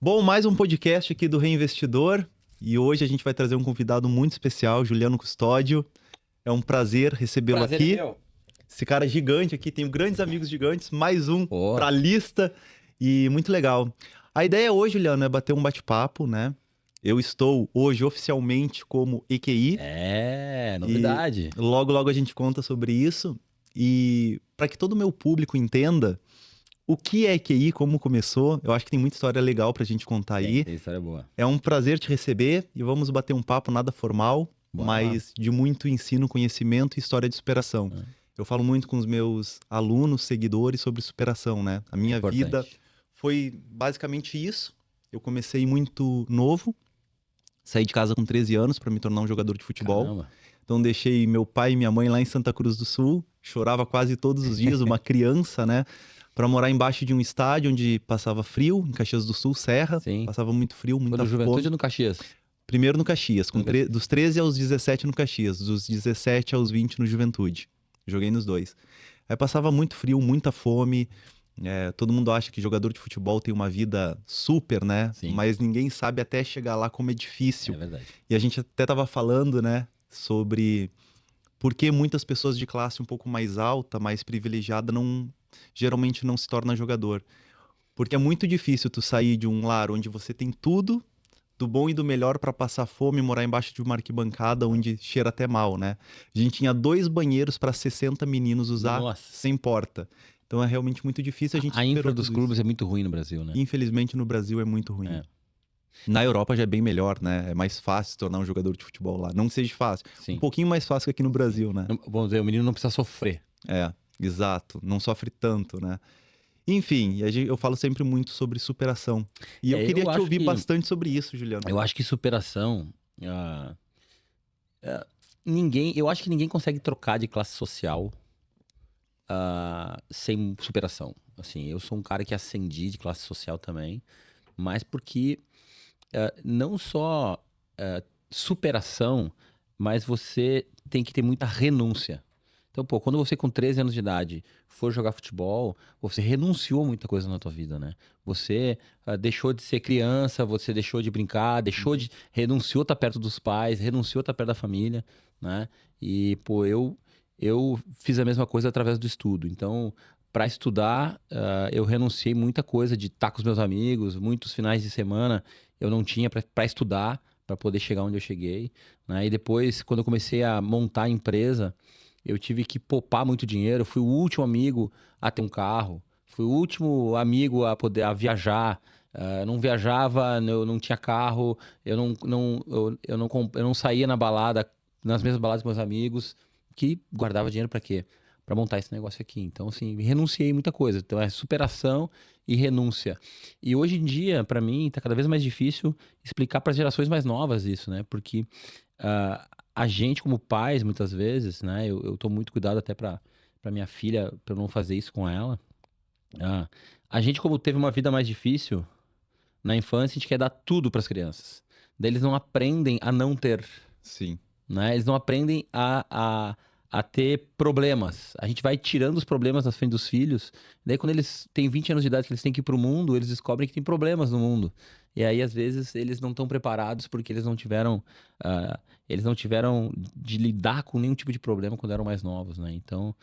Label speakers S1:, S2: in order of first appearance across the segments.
S1: Bom, mais um podcast aqui do Reinvestidor e hoje a gente vai trazer um convidado muito especial, Juliano Custódio. É um prazer recebê-lo
S2: Prazer é
S1: aqui.
S2: meu.
S1: Esse cara é gigante aqui, tenho grandes amigos gigantes, mais um
S2: Pô.
S1: pra lista e muito legal. A ideia hoje, Juliano, é bater um bate-papo, né? Eu estou hoje oficialmente como EQI
S2: É,
S1: e
S2: novidade.
S1: logo a gente conta sobre isso. E para que todo o meu público entenda o que é EQI, como começou, eu acho que tem muita história legal pra gente contar aí.
S2: Tem história boa.
S1: É um prazer te receber e vamos bater um papo nada formal,
S2: Bora lá.
S1: mas de muito ensino, conhecimento e história de superação.
S2: É.
S1: Eu falo muito com os meus alunos, seguidores sobre superação, né? A minha vida
S2: Importante.
S1: foi basicamente isso. Eu comecei muito novo, saí de casa com 13 anos para me tornar um jogador de futebol.
S2: Caramba.
S1: Então deixei meu pai e minha mãe lá em Santa Cruz do Sul, chorava quase todos os dias, uma criança, né? Para morar embaixo de um estádio onde passava frio, em Caxias do Sul, Serra.
S2: Sim.
S1: Passava muito frio,
S2: Foi
S1: muita
S2: no Juventude
S1: fome.
S2: ou no Caxias?
S1: Primeiro no Caxias,
S2: No Caxias.
S1: dos 13 aos 17 no Caxias, dos 17 aos 20 no Juventude. Joguei nos dois. Aí passava muito frio, muita fome. Todo mundo acha que jogador de futebol tem uma vida super, né?
S2: Sim.
S1: Mas ninguém sabe até chegar lá como é difícil.
S2: É verdade.
S1: E a gente até tava falando, né, sobre por que muitas pessoas de classe um pouco mais alta, mais privilegiada, geralmente não se torna jogador. Porque é muito difícil tu sair de um lar onde você tem tudo, do bom e do melhor para passar fome e morar embaixo de uma arquibancada onde cheira até mal, né? A gente tinha 2 banheiros para 60 meninos usar
S2: Nossa.
S1: sem porta. Então é realmente muito difícil, a gente
S2: A infra
S1: superou
S2: dos
S1: tudo
S2: clubes é muito ruim no Brasil, né?
S1: isso. Infelizmente no Brasil é muito ruim.
S2: É.
S1: Na Europa já é bem melhor, né? É mais fácil se tornar um jogador de futebol lá. Não que seja fácil.
S2: Sim.
S1: Um pouquinho mais fácil que aqui no Brasil, né?
S2: Vamos dizer, o menino não precisa sofrer.
S1: Exato. Não sofre tanto, né? Enfim, eu falo sempre muito sobre superação. E eu queria
S2: eu
S1: te
S2: acho
S1: ouvir
S2: que-
S1: bastante sobre isso, Juliano.
S2: Eu acho que superação. Eu acho que ninguém consegue trocar de classe social sem superação. Assim, eu sou um cara que ascendi de classe social também, mas porque não só superação, mas você tem que ter muita renúncia. Então, pô, quando você com 13 anos de idade for jogar futebol, você renunciou a muita coisa na tua vida, né? Você deixou de ser criança, você deixou de brincar, renunciou a estar perto dos pais, renunciou a estar perto da família, né? E, pô, eu fiz a mesma coisa através do estudo. Então, para estudar, eu renunciei muita coisa de estar com os meus amigos, muitos finais de semana eu não tinha para estudar, para poder chegar onde eu cheguei, né? E depois, quando eu comecei a montar a empresa, eu tive que poupar muito dinheiro. Fui o último amigo a ter um carro. Fui o último amigo a poder viajar. Eu não viajava, eu não tinha carro. Eu não saía nas mesmas baladas com meus amigos. Que guardava dinheiro para quê? Para montar esse negócio aqui. Então, assim, renunciei a muita coisa. Então, é superação e renúncia. E hoje em dia, para mim, tá cada vez mais difícil explicar para as gerações mais novas isso, né? Porque a gente, como pais, muitas vezes, né? Eu tô muito cuidado até para minha filha, para eu não fazer isso com ela. A gente, como teve uma vida mais difícil na infância, a gente quer dar tudo para as crianças. Daí eles não aprendem a não ter,
S1: Sim.
S2: né? Eles não aprendem a ter problemas. A gente vai tirando os problemas das frente dos filhos. Daí, quando eles têm 20 anos de idade, que eles têm que ir pro mundo, eles descobrem que tem problemas no mundo. E aí, às vezes, eles não estão preparados porque eles não tiveram de lidar com nenhum tipo de problema quando eram mais novos, né? Então,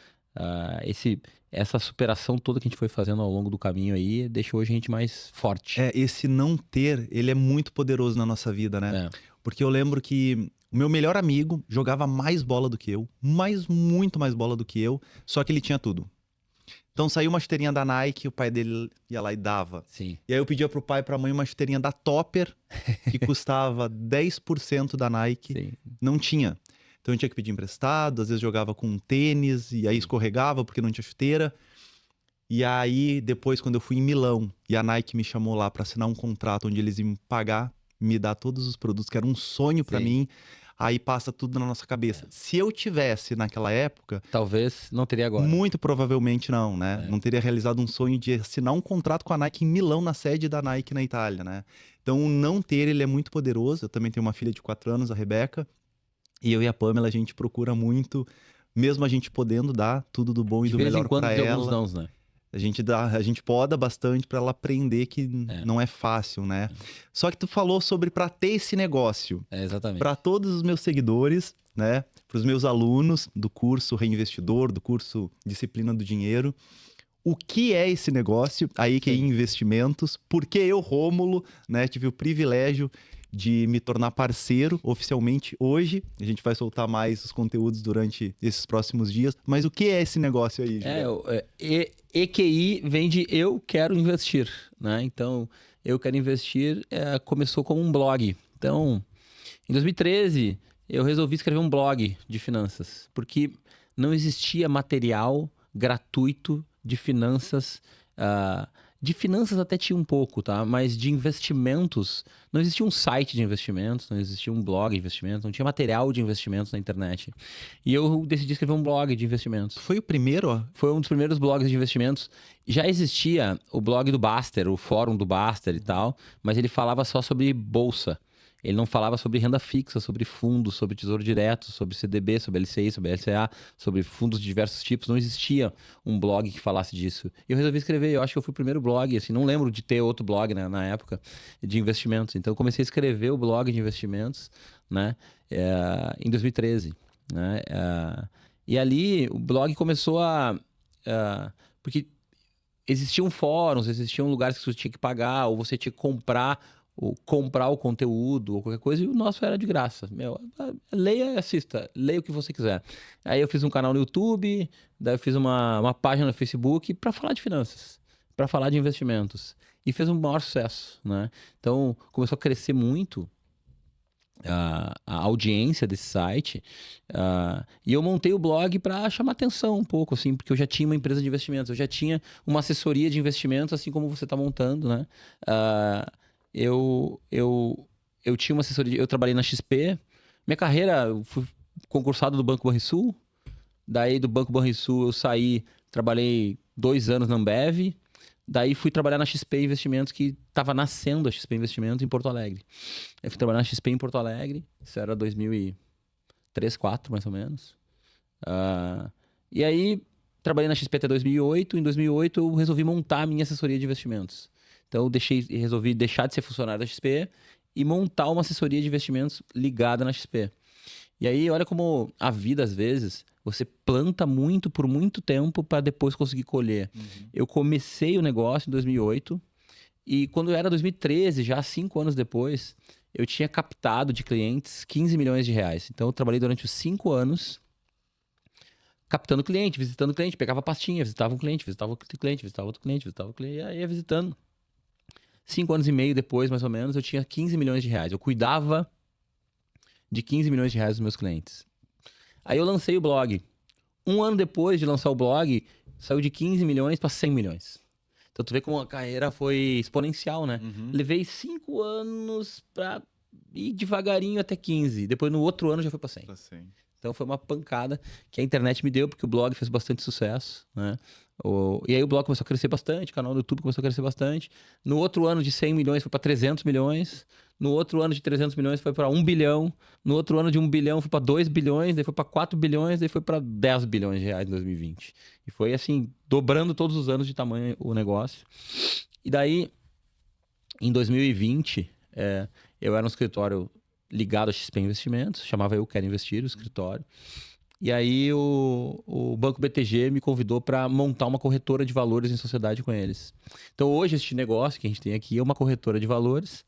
S2: essa superação toda que a gente foi fazendo ao longo do caminho aí deixou a gente mais forte.
S1: Esse não ter, ele é muito poderoso na nossa vida, né?
S2: É.
S1: Porque eu lembro que o meu melhor amigo jogava mais bola do que eu, muito mais bola do que eu, só que ele tinha tudo. Então saiu uma chuteirinha da Nike, o pai dele ia lá e dava.
S2: Sim.
S1: E aí eu pedia pro pai e pra mãe uma chuteirinha da Topper, que custava 10% da Nike,
S2: Sim.
S1: não tinha. Então eu tinha que pedir emprestado, às vezes jogava com um tênis, e aí escorregava porque não tinha chuteira. E aí, depois, quando eu fui em Milão, e a Nike me chamou lá pra assinar um contrato onde eles iam pagar, me dar todos os produtos, que era um sonho pra
S2: Sim.
S1: mim, aí passa tudo na nossa cabeça. Se eu tivesse naquela época,
S2: Talvez não teria agora.
S1: muito provavelmente não, né? Não teria realizado um sonho de assinar um contrato com a Nike em Milão, na sede da Nike na Itália, né? Então, o não ter, ele é muito poderoso. Eu também tenho uma filha de 4 anos, a Rebeca, e eu e a Pamela, a gente procura muito, mesmo a gente podendo dar tudo do bom e
S2: De
S1: do
S2: vez em
S1: melhor
S2: quando
S1: pra
S2: tem alguns
S1: ela.
S2: nãos, né?
S1: A gente poda bastante para ela aprender que
S2: É.
S1: não é fácil, né? Só que tu falou sobre para ter esse negócio.
S2: Exatamente.
S1: Para todos os meus seguidores, né? Para os meus alunos do curso Reinvestidor, do curso Disciplina do Dinheiro. O que é esse negócio? A EQI
S2: Sim.
S1: Investimentos. Porque eu, Rômulo, né, tive o privilégio de me tornar parceiro oficialmente hoje. A gente vai soltar mais os conteúdos durante esses próximos dias. Mas o que é esse negócio aí, Juliano?
S2: EQI vem de eu quero investir, né? Então, eu quero investir começou como um blog. Então, em 2013, eu resolvi escrever um blog de finanças, porque não existia material gratuito de finanças. De finanças até tinha um pouco, tá? Mas de investimentos, não existia um site de investimentos, não existia um blog de investimentos, não tinha material de investimentos na internet. E eu decidi escrever um blog de investimentos.
S1: Foi o primeiro, ó.
S2: Foi um dos primeiros blogs de investimentos. Já existia o blog do Baster, o fórum do Baster e tal, mas ele falava só sobre bolsa. Ele não falava sobre renda fixa, sobre fundos, sobre tesouro direto, sobre CDB, sobre LCI, sobre LCA, sobre fundos de diversos tipos. Não existia um blog que falasse disso. E eu resolvi escrever. Eu acho que eu fui o primeiro blog, assim, não lembro de ter outro blog, né, na época de investimentos. Então eu comecei a escrever o blog de investimentos, né, em 2013, né? E ali o blog começou porque existiam fóruns, existiam lugares que você tinha que pagar, ou você tinha que comprar o conteúdo, ou qualquer coisa, e o nosso era de graça. Meu, leia e assista, leia o que você quiser. Aí eu fiz um canal no YouTube, daí eu fiz uma página no Facebook para falar de finanças, para falar de investimentos. E fez um maior sucesso, né? Então, começou a crescer muito a audiência desse site, e eu montei o blog para chamar atenção um pouco, assim, porque eu já tinha uma empresa de investimentos, eu já tinha uma assessoria de investimentos, assim como você está montando, né? Eu tinha uma assessoria, eu trabalhei na XP, minha carreira, eu fui concursado do Banco Banrisul, daí do Banco Banrisul eu saí, trabalhei 2 anos na Ambev, daí fui trabalhar na XP Investimentos, que estava nascendo a XP Investimentos em Porto Alegre. Eu fui trabalhar na XP em Porto Alegre, isso era 2003, 2004 mais ou menos. E aí, trabalhei na XP até 2008. Em 2008, eu resolvi montar a minha assessoria de investimentos. Então, eu resolvi deixar de ser funcionário da XP e montar uma assessoria de investimentos ligada na XP. E aí, olha como a vida, às vezes, você planta muito por muito tempo para depois conseguir colher. Eu comecei o negócio em 2008 e quando era 2013, já 5 anos depois, eu tinha captado de clientes 15 milhões de reais. Então, eu trabalhei durante os 5 anos captando cliente, visitando cliente, pegava pastinha, visitava um cliente, visitava outro cliente, visitava outro cliente, visitava outro cliente, e aí ia visitando. 5 anos e meio depois, mais ou menos, eu tinha 15 milhões de reais. Eu cuidava de 15 milhões de reais dos meus clientes. Aí eu lancei o blog. 1 ano depois de lançar o blog, saiu de 15 milhões para 100 milhões. Então tu vê como a carreira foi exponencial, né? Levei 5 anos para ir devagarinho até 15. Depois no outro ano já foi para 100. Então foi uma pancada que a internet me deu, porque o blog fez bastante sucesso, né? E aí o blog começou a crescer bastante, o canal do YouTube começou a crescer bastante. No outro ano de 100 milhões foi para 300 milhões. No outro ano de 300 milhões foi para 1 bilhão. No outro ano de 1 bilhão foi para 2 bilhões, daí foi para 4 bilhões, daí foi para 10 bilhões de reais em 2020. E foi assim, dobrando todos os anos de tamanho o negócio. E daí, em 2020, eu era um escritório ligado a XP Investimentos, chamava Eu Quero Investir, o escritório. E aí o Banco BTG me convidou para montar uma corretora de valores em sociedade com eles. Então hoje este negócio que a gente tem aqui é uma corretora de valores.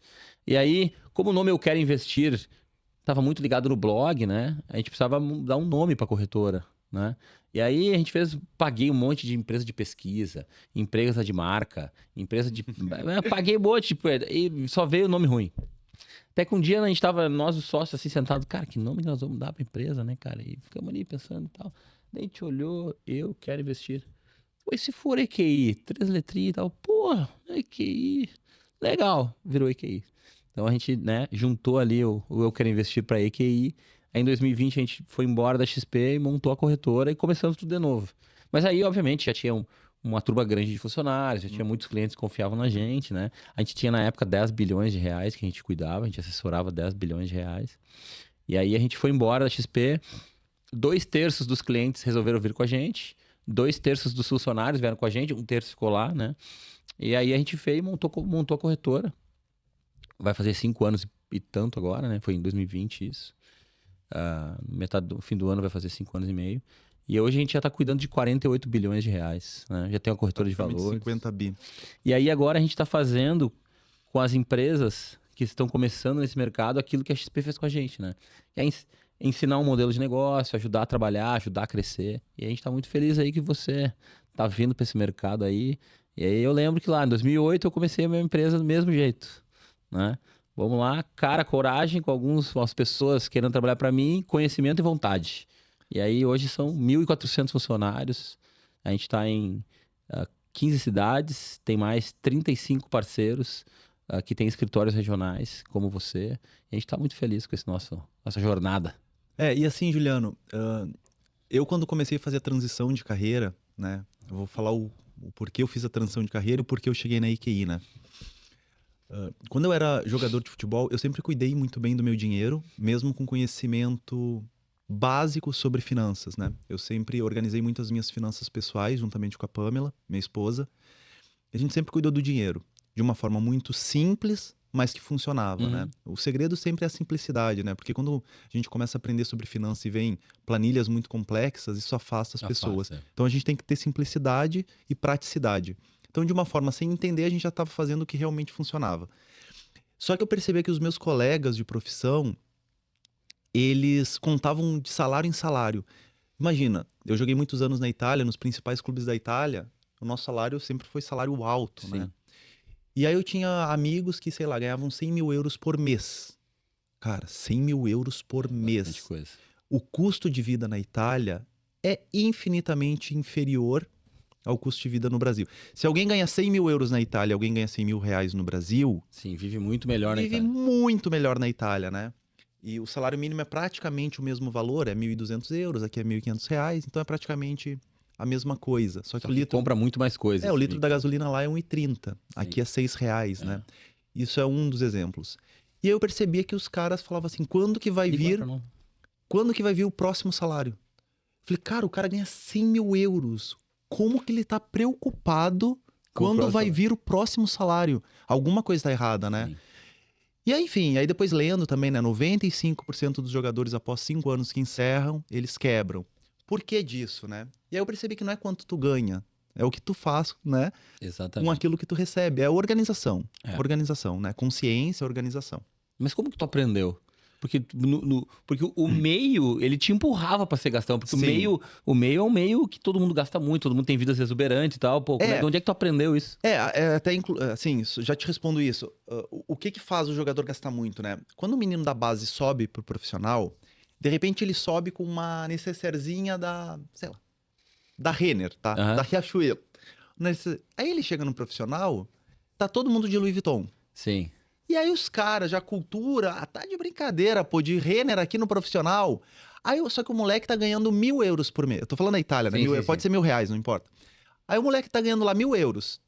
S2: E aí, como o nome Eu Quero Investir estava muito ligado no blog, né? A gente precisava dar um nome para a corretora, né? E aí a gente paguei um monte de empresa de pesquisa, empresa de marca, empresa de... paguei um monte, tipo, e só veio o nome ruim. Até que um dia a gente tava, nós os sócios assim, sentados, cara, que nome nós vamos dar pra empresa, né, cara? E ficamos ali pensando e tal. Daí a gente olhou, Eu Quero Investir. Pô, e se for EQI? 3 letrinhas e tal. Pô, EQI. Legal, virou EQI. Então a gente, né, juntou ali o Eu Quero Investir pra EQI. Aí em 2020 a gente foi embora da XP e montou a corretora e começamos tudo de novo. Mas aí, obviamente, já tinha uma turma grande de funcionários, já tinha muitos clientes que confiavam na gente, né? A gente tinha na época 10 bilhões de reais que a gente cuidava, a gente assessorava 10 bilhões de reais. E aí a gente foi embora da XP, 2/3 dos clientes resolveram vir com a gente, 2/3 dos funcionários vieram com a gente, 1/3 ficou lá, né? E aí a gente fez e montou a corretora. Vai fazer 5 anos e tanto agora, né? Foi em 2020 isso. Metade do fim do ano vai fazer 5 anos e meio. E hoje a gente já está cuidando de 48 bilhões de reais, né? Já tem uma corretora de
S1: Praticamente
S2: valores.
S1: 50 bi.
S2: E aí agora a gente está fazendo com as empresas que estão começando nesse mercado aquilo que a XP fez com a gente, né? Que é ensinar um modelo de negócio, ajudar a trabalhar, ajudar a crescer. E a gente está muito feliz aí que você está vindo para esse mercado aí. E aí eu lembro que lá em 2008 eu comecei a minha empresa do mesmo jeito, né? Vamos lá, cara, coragem com algumas pessoas querendo trabalhar para mim, conhecimento e vontade. E aí hoje são 1.400 funcionários, a gente está em 15 cidades, tem mais 35 parceiros que têm escritórios regionais, como você. E a gente está muito feliz com nossa jornada.
S1: E assim, Juliano, eu quando comecei a fazer a transição de carreira, né? Eu vou falar o porquê eu fiz a transição de carreira e o porquê eu cheguei na IQI, né? Quando eu era jogador de futebol, eu sempre cuidei muito bem do meu dinheiro, mesmo com conhecimento básico sobre finanças, né? Eu sempre organizei muito as minhas finanças pessoais, juntamente com a Pamela, minha esposa. A gente sempre cuidou do dinheiro, de uma forma muito simples, mas que funcionava, né? O segredo sempre é a simplicidade, né? Porque quando a gente começa a aprender sobre finanças e vem planilhas muito complexas, isso afasta as pessoas. Então a gente tem que ter simplicidade e praticidade. Então, de uma forma sem entender, a gente já estava fazendo o que realmente funcionava. Só que eu percebi que os meus colegas de profissão, eles contavam de salário em salário. Imagina, eu joguei muitos anos na Itália, nos principais clubes da Itália, o nosso salário sempre foi salário alto, né? E aí eu tinha amigos que, sei lá, ganhavam 100 mil euros por mês. Cara, 100 mil euros por mês.
S2: Coisa.
S1: O custo de vida na Itália é infinitamente inferior ao custo de vida no Brasil. Se alguém ganha 100 mil euros na Itália, alguém ganha 100 mil reais no Brasil...
S2: Sim, vive muito melhor na Itália.
S1: Vive muito melhor na Itália, né? E o salário mínimo é praticamente o mesmo valor, é 1.200 euros, aqui é 1.500 reais, então é praticamente a mesma coisa. Só que o litro...
S2: compra muito mais coisas.
S1: o litro da gasolina lá é 1,30, aqui é 6 reais, né? Isso é um dos exemplos. E aí eu percebia que os caras falavam assim, quando que vai vir o próximo salário? Falei, cara, o cara ganha 100 mil euros. Como que ele tá preocupado quando vai vir o próximo salário? Alguma coisa tá errada, né? Sim. E aí, enfim, aí depois lendo também, né? 95% dos jogadores após 5 anos que encerram, eles quebram. Por que disso, né? E aí eu percebi que não é quanto tu ganha, é o que tu faz, né?
S2: Exatamente.
S1: Com aquilo que tu recebe. É organização. Organização, né? Consciência, organização.
S2: Mas como que tu aprendeu? Porque, porque o meio, ele te empurrava pra ser gastão. Porque o meio é um meio que todo mundo gasta muito, todo mundo tem vidas exuberantes e tal. Pô, de onde é que tu aprendeu isso?
S1: Até assim, já te respondo isso. O que faz o jogador gastar muito, né? Quando o menino da base sobe pro profissional, de repente ele sobe com uma necessairezinha da, sei lá, da Renner, tá? Da Riachuelo. Aí ele chega no profissional, tá todo mundo de Louis Vuitton.
S2: Sim.
S1: E aí os caras, já cultura, tá de brincadeira, pô, de Renner aqui no profissional. Aí, só que o moleque tá ganhando 1.000 euros por mês. Eu tô falando da Itália, né? Pode ser 1.000 reais, não importa. Aí o moleque tá ganhando lá 1.000 euros.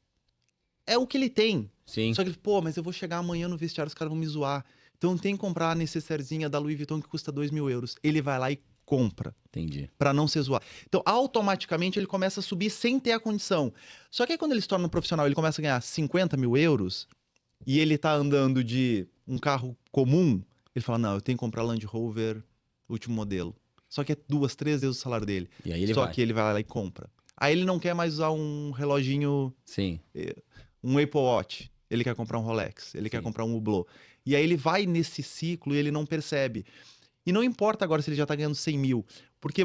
S1: É o que ele tem.
S2: Sim.
S1: Só que ele, pô, mas eu vou chegar amanhã no vestiário, os caras vão me zoar. Então tem que comprar a necessairezinha da Louis Vuitton que custa 2.000 euros. Ele vai lá e compra.
S2: Entendi.
S1: Pra não ser zoado. Então, automaticamente, ele começa a subir sem ter a condição. Só que aí, quando ele se torna um profissional, ele começa a ganhar 50 mil euros... e ele tá andando de um carro comum, ele fala, não, eu tenho que comprar Land Rover último modelo. Só que é 2, 3 vezes o salário dele.
S2: E aí
S1: Só que ele vai lá e compra. Aí ele não quer mais usar um reloginho...
S2: Sim.
S1: Um Apple Watch. Ele quer comprar um Rolex. Ele quer comprar um Hublot. E aí ele vai nesse ciclo e ele não percebe. E não importa agora se ele já tá ganhando 100 mil. Porque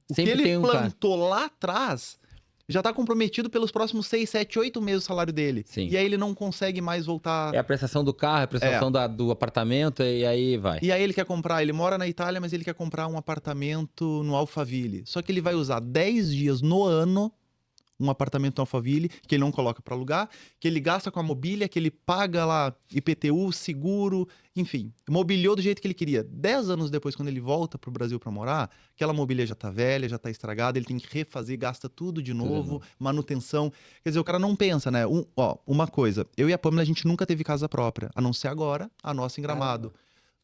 S1: o que ele plantou lá atrás... já tá comprometido pelos próximos 6, 7, 8 meses o salário dele.
S2: Sim.
S1: E aí ele não consegue mais voltar...
S2: É a prestação do carro, é a prestação do apartamento, e aí vai.
S1: E aí ele quer comprar, ele mora na Itália, mas ele quer comprar um apartamento no Alphaville. Só que ele vai usar 10 dias no ano um apartamento no Alphaville, que ele não coloca para alugar, que ele gasta com a mobília, que ele paga lá IPTU, seguro, enfim. Mobiliou do jeito que ele queria. 10 anos depois, quando ele volta pro Brasil para morar, aquela mobília já tá velha, já tá estragada, ele tem que refazer, gasta tudo de novo, manutenção. Quer dizer, o cara não pensa, né? Uma coisa, eu e a Pamela, a gente nunca teve casa própria, a não ser agora, a nossa em Gramado.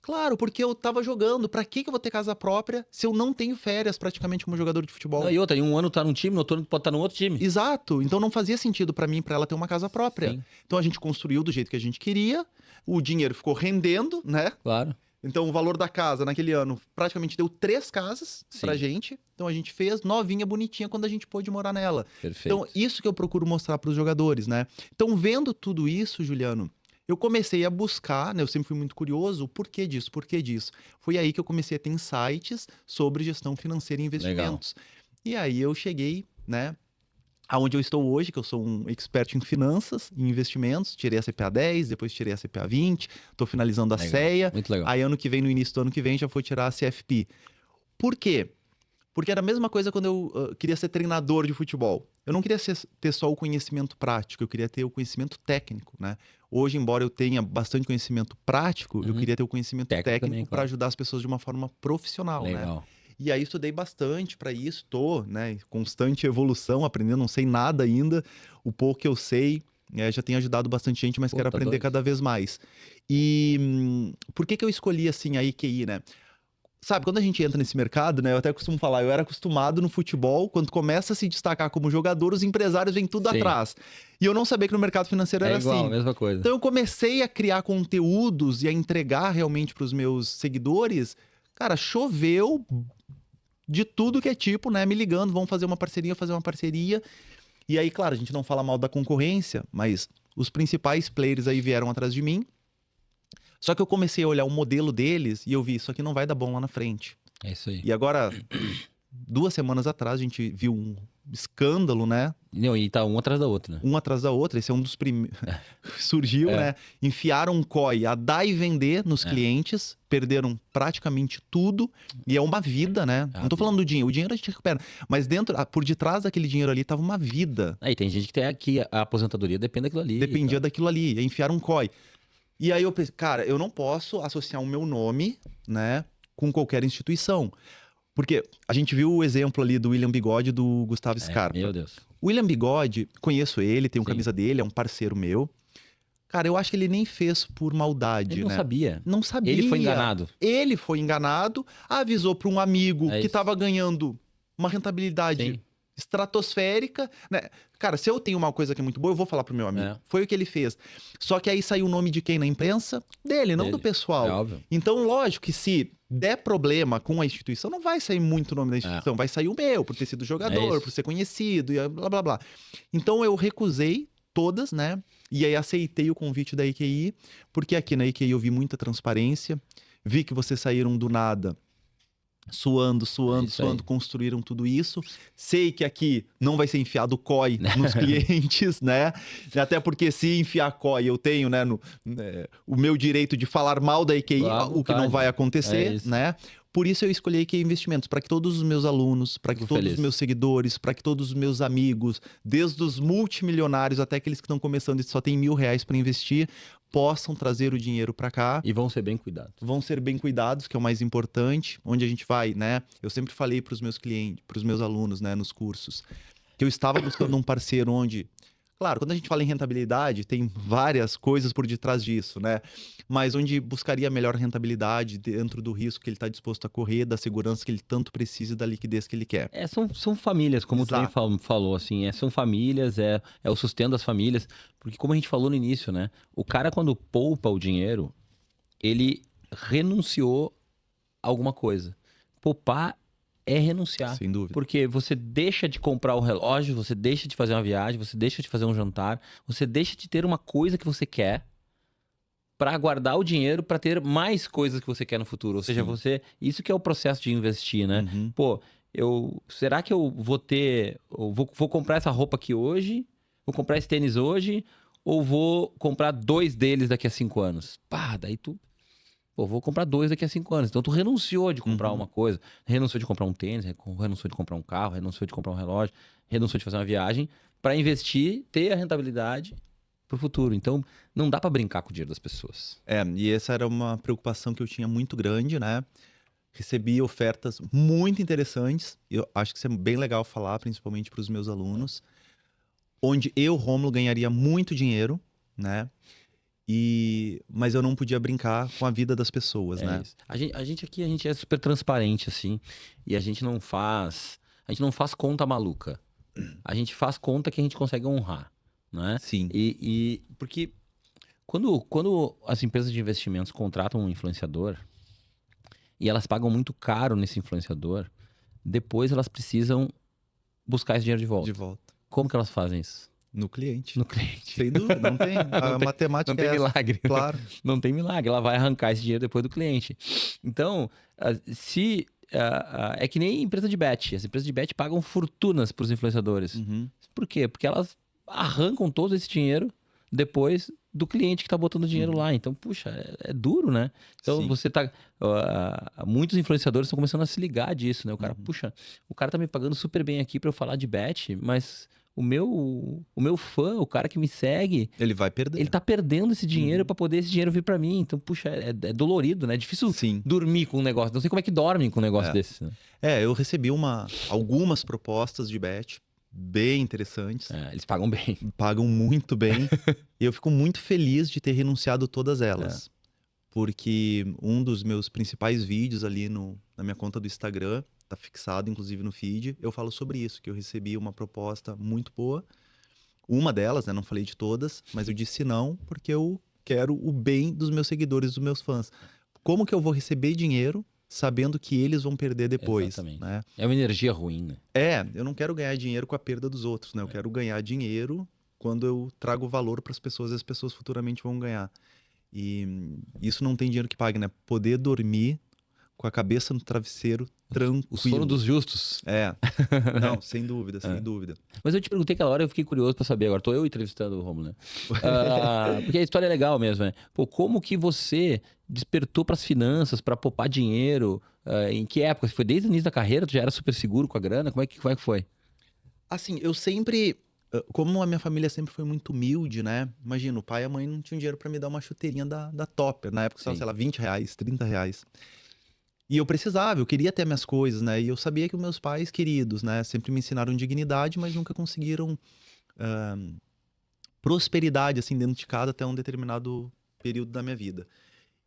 S1: Claro, porque eu tava jogando. Pra que eu vou ter casa própria se eu não tenho férias praticamente como jogador de futebol?
S2: Não, e outra, em um ano tá num time, no outro ano pode estar num outro time.
S1: Exato. Então não fazia sentido pra mim, pra ela ter uma casa própria.
S2: Sim,
S1: Então a gente construiu do jeito que a gente queria, o dinheiro ficou rendendo, né?
S2: claro.
S1: Então o valor da casa naquele ano praticamente deu 3 casas pra
S2: Sim.
S1: gente. Então a gente fez novinha, bonitinha quando a gente pôde morar nela.
S2: Perfeito.
S1: Então isso que eu procuro mostrar pros jogadores, né? Então vendo tudo isso, Juliano, eu comecei a buscar, né? Eu sempre fui muito curioso, o porquê disso, porquê disso. Foi aí que eu comecei a ter insights sobre gestão financeira e investimentos. E aí eu cheguei, né, aonde eu estou hoje, que eu sou um expert em finanças e investimentos. Tirei a CPA 10, depois tirei a CPA 20, estou finalizando a
S2: Legal,
S1: CEA.
S2: muito legal.
S1: Aí ano que vem, no início do ano que vem, já vou tirar a CFP. Por quê? Porque era a mesma coisa quando eu queria ser treinador de futebol. Eu não queria ter só o conhecimento prático, eu queria ter o conhecimento técnico, né? Hoje, embora eu tenha bastante conhecimento prático, eu
S2: Uhum.
S1: queria ter o conhecimento
S2: Técnico
S1: técnico
S2: também,
S1: para
S2: claro.
S1: ajudar as pessoas de uma forma profissional, né?
S2: Legal.
S1: E aí estudei bastante para isso, tô, né, em constante evolução, aprendendo, não sei nada ainda. O pouco que eu sei, já tem ajudado bastante gente, mas
S2: Pô,
S1: quero
S2: tá
S1: aprender
S2: doido.
S1: cada vez mais. E por que que eu escolhi assim a IQI, né? Sabe, quando a gente entra nesse mercado, né? Eu até costumo falar, eu era acostumado no futebol, quando começa a se destacar como jogador, os empresários vêm tudo
S2: Sim.
S1: atrás. E eu não sabia que no mercado financeiro
S2: É
S1: era
S2: igual,
S1: assim.
S2: mesma coisa.
S1: Então eu comecei a criar conteúdos e a entregar realmente para os meus seguidores. Cara, choveu de tudo que é tipo, né? Me ligando, vamos fazer uma parceria, fazer uma parceria. E aí, claro, a gente não fala mal da concorrência, mas os principais players aí vieram atrás de mim. Só que eu comecei a olhar o modelo deles e eu vi, isso aqui não vai dar bom lá na frente.
S2: É isso aí.
S1: E agora, 2 semanas atrás, a gente viu um escândalo, né?
S2: Não, e tá um atrás da outra, né?
S1: Um atrás da outra. Esse é um dos primeiros. Surgiu,
S2: É.
S1: né? Enfiaram um COI a dar e vender nos
S2: É.
S1: clientes, perderam praticamente tudo. E é uma vida, né?
S2: É uma
S1: Não tô
S2: vida.
S1: falando do dinheiro, o dinheiro a gente recupera. Mas dentro, por detrás daquele dinheiro ali, tava uma vida.
S2: Aí tem gente que tem aqui, a aposentadoria depende daquilo ali.
S1: Dependia daquilo ali. E enfiaram um COI. E aí eu pensei, cara, eu não posso associar o meu nome, né, com qualquer instituição. Porque a gente viu o exemplo ali do William Bigode e do Gustavo Scarpa.
S2: Meu Deus.
S1: O William Bigode, conheço ele, tenho
S2: Sim.
S1: camisa dele, é um parceiro meu. Cara, eu acho que ele nem fez por maldade,
S2: Ele não
S1: né?
S2: sabia.
S1: Não sabia.
S2: Ele foi enganado.
S1: Ele foi enganado, avisou para um amigo
S2: É
S1: que
S2: isso.
S1: estava ganhando uma rentabilidade
S2: Sim.
S1: estratosférica, né? Cara, se eu tenho uma coisa que é muito boa, eu vou falar pro meu amigo.
S2: É.
S1: Foi o que ele fez. Só que aí saiu o nome de quem na imprensa? Dele, não
S2: Dele.
S1: do pessoal.
S2: É óbvio.
S1: Então, lógico que se der problema com a instituição, não vai sair muito o nome da instituição, vai sair o meu, por ter sido jogador,
S2: isso.
S1: por ser conhecido e blá blá blá. Então eu recusei todas, né? E aí aceitei o convite da IQI, porque aqui na IQI eu vi muita transparência, vi que vocês saíram do nada, suando,
S2: isso aí.
S1: construíram tudo isso. Sei que aqui não vai ser enfiado COI nos clientes, né? Até porque se enfiar COI, eu tenho, né, o meu direito de falar mal da IQI,
S2: À
S1: o que não
S2: vontade.
S1: vai
S2: É
S1: acontecer,
S2: isso.
S1: né? Por isso eu escolhi a IQI Investimentos, para que todos os meus alunos, para que
S2: Fico
S1: todos
S2: feliz.
S1: os meus seguidores, para que todos os meus amigos, desde os multimilionários até aqueles que estão começando e só tem R$ 1.000 para investir, possam trazer o dinheiro para cá.
S2: E vão ser bem cuidados.
S1: Vão ser bem cuidados, que é o mais importante. Onde a gente vai, né? Eu sempre falei para os meus clientes, para os meus alunos, né, nos cursos, que eu estava buscando um parceiro onde, claro, quando a gente fala em rentabilidade, tem várias coisas por detrás disso, né? Mas onde buscaria a melhor rentabilidade dentro do risco que ele está disposto a correr, da segurança que ele tanto precisa, da liquidez que ele quer.
S2: São famílias, como tu bem
S1: Exato.
S2: falou, assim, são famílias, é o sustento das famílias. Porque como a gente falou no início, né? O cara, quando poupa o dinheiro, ele renunciou a alguma coisa. Poupar é renunciar.
S1: Sem dúvida.
S2: Porque você deixa de comprar o relógio, você deixa de fazer uma viagem, você deixa de fazer um jantar, você deixa de ter uma coisa que você quer para guardar o dinheiro para ter mais coisas que você quer no futuro. Ou seja,
S1: Sim.
S2: isso que é o processo de investir, né?
S1: Uhum.
S2: Pô, será que eu vou comprar essa roupa aqui hoje? Vou comprar esse tênis hoje? Ou vou comprar 2 deles daqui a 5 anos? Pá, daí vou comprar 2 daqui a 5 anos. Então tu renunciou de comprar
S1: Uhum.
S2: uma coisa, renunciou de comprar um tênis, renunciou de comprar um carro, renunciou de comprar um relógio, renunciou de fazer uma viagem para investir, ter a rentabilidade pro futuro. Então não dá para brincar com o dinheiro das pessoas.
S1: E essa era uma preocupação que eu tinha muito grande, né? Recebi ofertas muito interessantes. Eu acho que isso é bem legal falar, principalmente para os meus alunos. Onde eu, Rômulo, ganharia muito dinheiro, né? Mas eu não podia brincar com a vida das pessoas,
S2: É
S1: né?
S2: isso. A gente aqui, a gente é super transparente, assim, e a gente não faz conta maluca. A gente faz conta que a gente consegue honrar, né?
S1: Sim.
S2: Porque quando as empresas de investimentos contratam um influenciador e elas pagam muito caro nesse influenciador, depois elas precisam buscar esse dinheiro de
S1: De
S2: volta.
S1: volta.
S2: Como que elas fazem isso?
S1: No cliente.
S2: No cliente.
S1: Sem dúvida, não tem. A matemática
S2: Não tem
S1: é essa.
S2: milagre.
S1: Claro.
S2: Não tem milagre. Ela vai arrancar esse dinheiro depois do cliente. Então, se é que nem empresa de bet. As empresas de bet pagam fortunas para os influenciadores.
S1: Uhum.
S2: Por quê? Porque elas arrancam todo esse dinheiro depois do cliente que tá botando dinheiro lá. Então, puxa, é duro, né? Então,
S1: Sim.
S2: você tá... muitos influenciadores estão começando a se ligar disso, né? O cara,
S1: Uhum.
S2: puxa, o cara tá me pagando super bem aqui para eu falar de bet, mas o meu fã, o cara que me segue,
S1: Ele vai perder.
S2: ele tá perdendo esse dinheiro
S1: Uhum.
S2: para poder esse dinheiro vir para mim. Então, puxa, é dolorido, né? É difícil
S1: Sim.
S2: dormir com um negócio. Não sei como é que dorme com um negócio desse, né?
S1: Eu recebi algumas propostas de bet bem interessantes.
S2: Eles pagam bem.
S1: Pagam muito bem. E eu fico muito feliz de ter renunciado todas elas. Porque um dos meus principais vídeos ali na minha conta do Instagram, tá fixado inclusive no feed, eu falo sobre isso, que eu recebi uma proposta muito boa. Uma delas, né, não falei de todas, mas eu disse não, porque eu quero o bem dos meus seguidores, dos meus fãs. Como que eu vou receber dinheiro sabendo que eles vão perder depois?
S2: Exatamente.
S1: Né?
S2: É uma energia ruim, né?
S1: Eu não quero ganhar dinheiro com a perda dos outros, né? Eu quero ganhar dinheiro quando eu trago valor para as pessoas e as pessoas futuramente vão ganhar. E isso não tem dinheiro que pague, né? Poder dormir com a cabeça no travesseiro tranquilo.
S2: O sono dos justos.
S1: Não, sem dúvida, sem dúvida.
S2: Mas eu te perguntei aquela hora, eu fiquei curioso pra saber agora. Tô eu entrevistando o Romulo, né? Porque a história é legal mesmo, né? Pô, como que você despertou pras finanças, pra poupar dinheiro? Em que época? Foi desde o início da carreira? Tu já era super seguro com a grana? Como é que foi?
S1: Assim, eu sempre... Como a minha família sempre foi muito humilde, né? Imagina, o pai e a mãe não tinham dinheiro pra me dar uma chuteirinha da Topper. Na época,
S2: Sim.
S1: sei lá, R$20, R$30. E eu precisava, eu queria ter minhas coisas, né? E eu sabia que os meus pais queridos, né? Sempre me ensinaram dignidade, mas nunca conseguiram prosperidade, assim, dentro de casa até um determinado período da minha vida.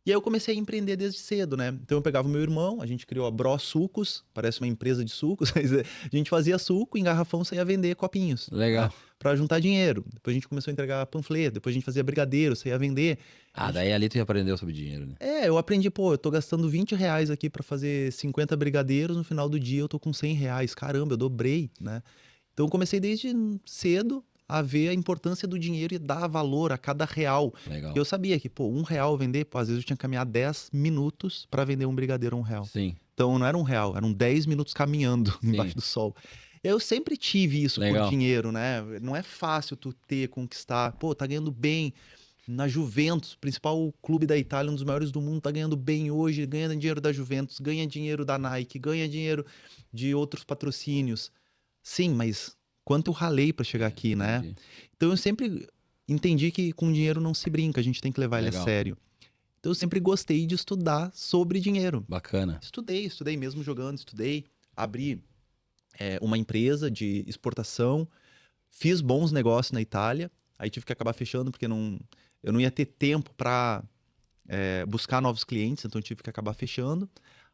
S1: E aí eu comecei a empreender desde cedo, né? Então eu pegava o meu irmão, a gente criou a Bro Sucos, parece uma empresa de sucos, mas a gente fazia suco em garrafão, saía vender copinhos.
S2: Legal.
S1: Né? Pra juntar dinheiro. Depois a gente começou a entregar panfleto, depois a gente fazia brigadeiro, saía vender.
S2: Daí ali tu já aprendeu sobre dinheiro, né?
S1: Eu aprendi, eu tô gastando R$20 aqui pra fazer 50 brigadeiros, no final do dia eu tô com R$100. Caramba, eu dobrei, né? Então eu comecei desde cedo a ver a importância do dinheiro e dar valor a cada real.
S2: Legal.
S1: Eu sabia que, R$1 vender, às vezes eu tinha que caminhar 10 minutos para vender um brigadeiro a R$1.
S2: Sim.
S1: Então não era R$1, eram 10 minutos caminhando embaixo do sol. Eu sempre tive isso por dinheiro, né? Não é fácil tu conquistar. Tá ganhando bem na Juventus, principal clube da Itália, um dos maiores do mundo, tá ganhando bem hoje, ganha dinheiro da Juventus, ganha dinheiro da Nike, ganha dinheiro de outros patrocínios. Sim, mas quanto eu ralei para chegar aqui, né?
S2: Entendi.
S1: Então eu sempre entendi que com dinheiro não se brinca, a gente tem que levar ele a sério. Então eu sempre gostei de estudar sobre dinheiro.
S2: Bacana.
S1: Estudei mesmo jogando, abri uma empresa de exportação, fiz bons negócios na Itália, aí tive que acabar fechando porque eu não ia ter tempo para buscar novos clientes, então eu tive que acabar fechando.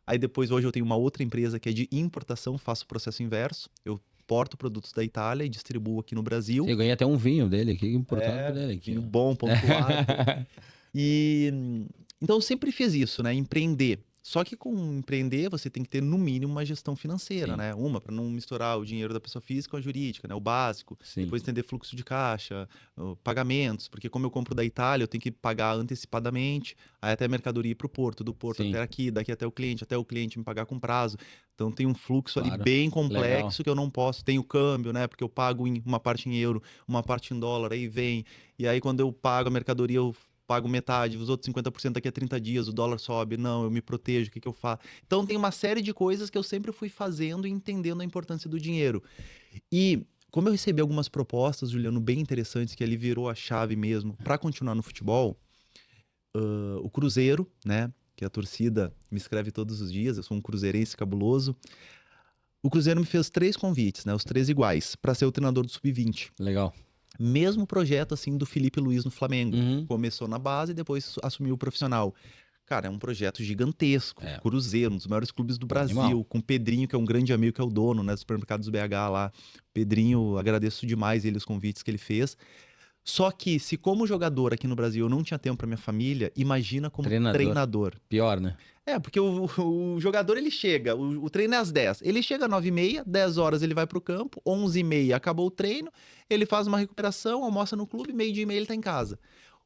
S1: Aí depois, hoje eu tenho uma outra empresa que é de importação, faço o processo inverso, eu importo produtos da Itália e distribuo aqui no Brasil.
S2: Eu ganhei até um vinho dele aqui, importado dele aqui.
S1: Vinho bom, pontuado. Então eu sempre fiz isso, né? Empreender. Só que com empreender, você tem que ter, no mínimo, uma gestão financeira, né? Para não misturar o dinheiro da pessoa física com a jurídica, né? O básico.
S2: Sim.
S1: Depois entender fluxo de caixa, pagamentos. Porque como eu compro da Itália, eu tenho que pagar antecipadamente, aí até a mercadoria ir pro porto, do porto até aqui, daqui até o cliente me pagar com prazo. Então tem um fluxo ali bem complexo que eu não posso. Tem o câmbio, né? Porque eu pago uma parte em euro, uma parte em dólar, aí vem. E aí quando eu pago a mercadoria, eu pago metade, os outros 50% daqui a 30 dias, o dólar sobe, não, eu me protejo, o que eu faço? Então tem uma série de coisas que eu sempre fui fazendo e entendendo a importância do dinheiro. E como eu recebi algumas propostas, Juliano, bem interessantes, que ali virou a chave mesmo para continuar no futebol, o Cruzeiro, né, que a torcida me escreve todos os dias, eu sou um cruzeirense cabuloso, o Cruzeiro me fez 3 convites, né, os 3 iguais, para ser o treinador do Sub-20.
S2: Legal.
S1: Mesmo projeto, assim, do Felipe Luiz no Flamengo.
S2: Uhum.
S1: Começou na base e depois assumiu o profissional. Cara, é um projeto gigantesco.
S2: É.
S1: Cruzeiro, um dos maiores clubes do
S2: Pô, animal.
S1: Brasil. Com o Pedrinho, que é um grande amigo, que é o dono, né, dos supermercados BH lá. Pedrinho, agradeço demais ele os convites que ele fez. Só que, se como jogador aqui no Brasil eu não tinha tempo pra minha família, imagina como treinador.
S2: Pior, né?
S1: Porque o jogador, ele chega, o treino é às 10. Ele chega às 9h30, 10 horas ele vai pro campo, 11h30 acabou o treino, ele faz uma recuperação, almoça no clube, meio-dia e meia ele tá em casa.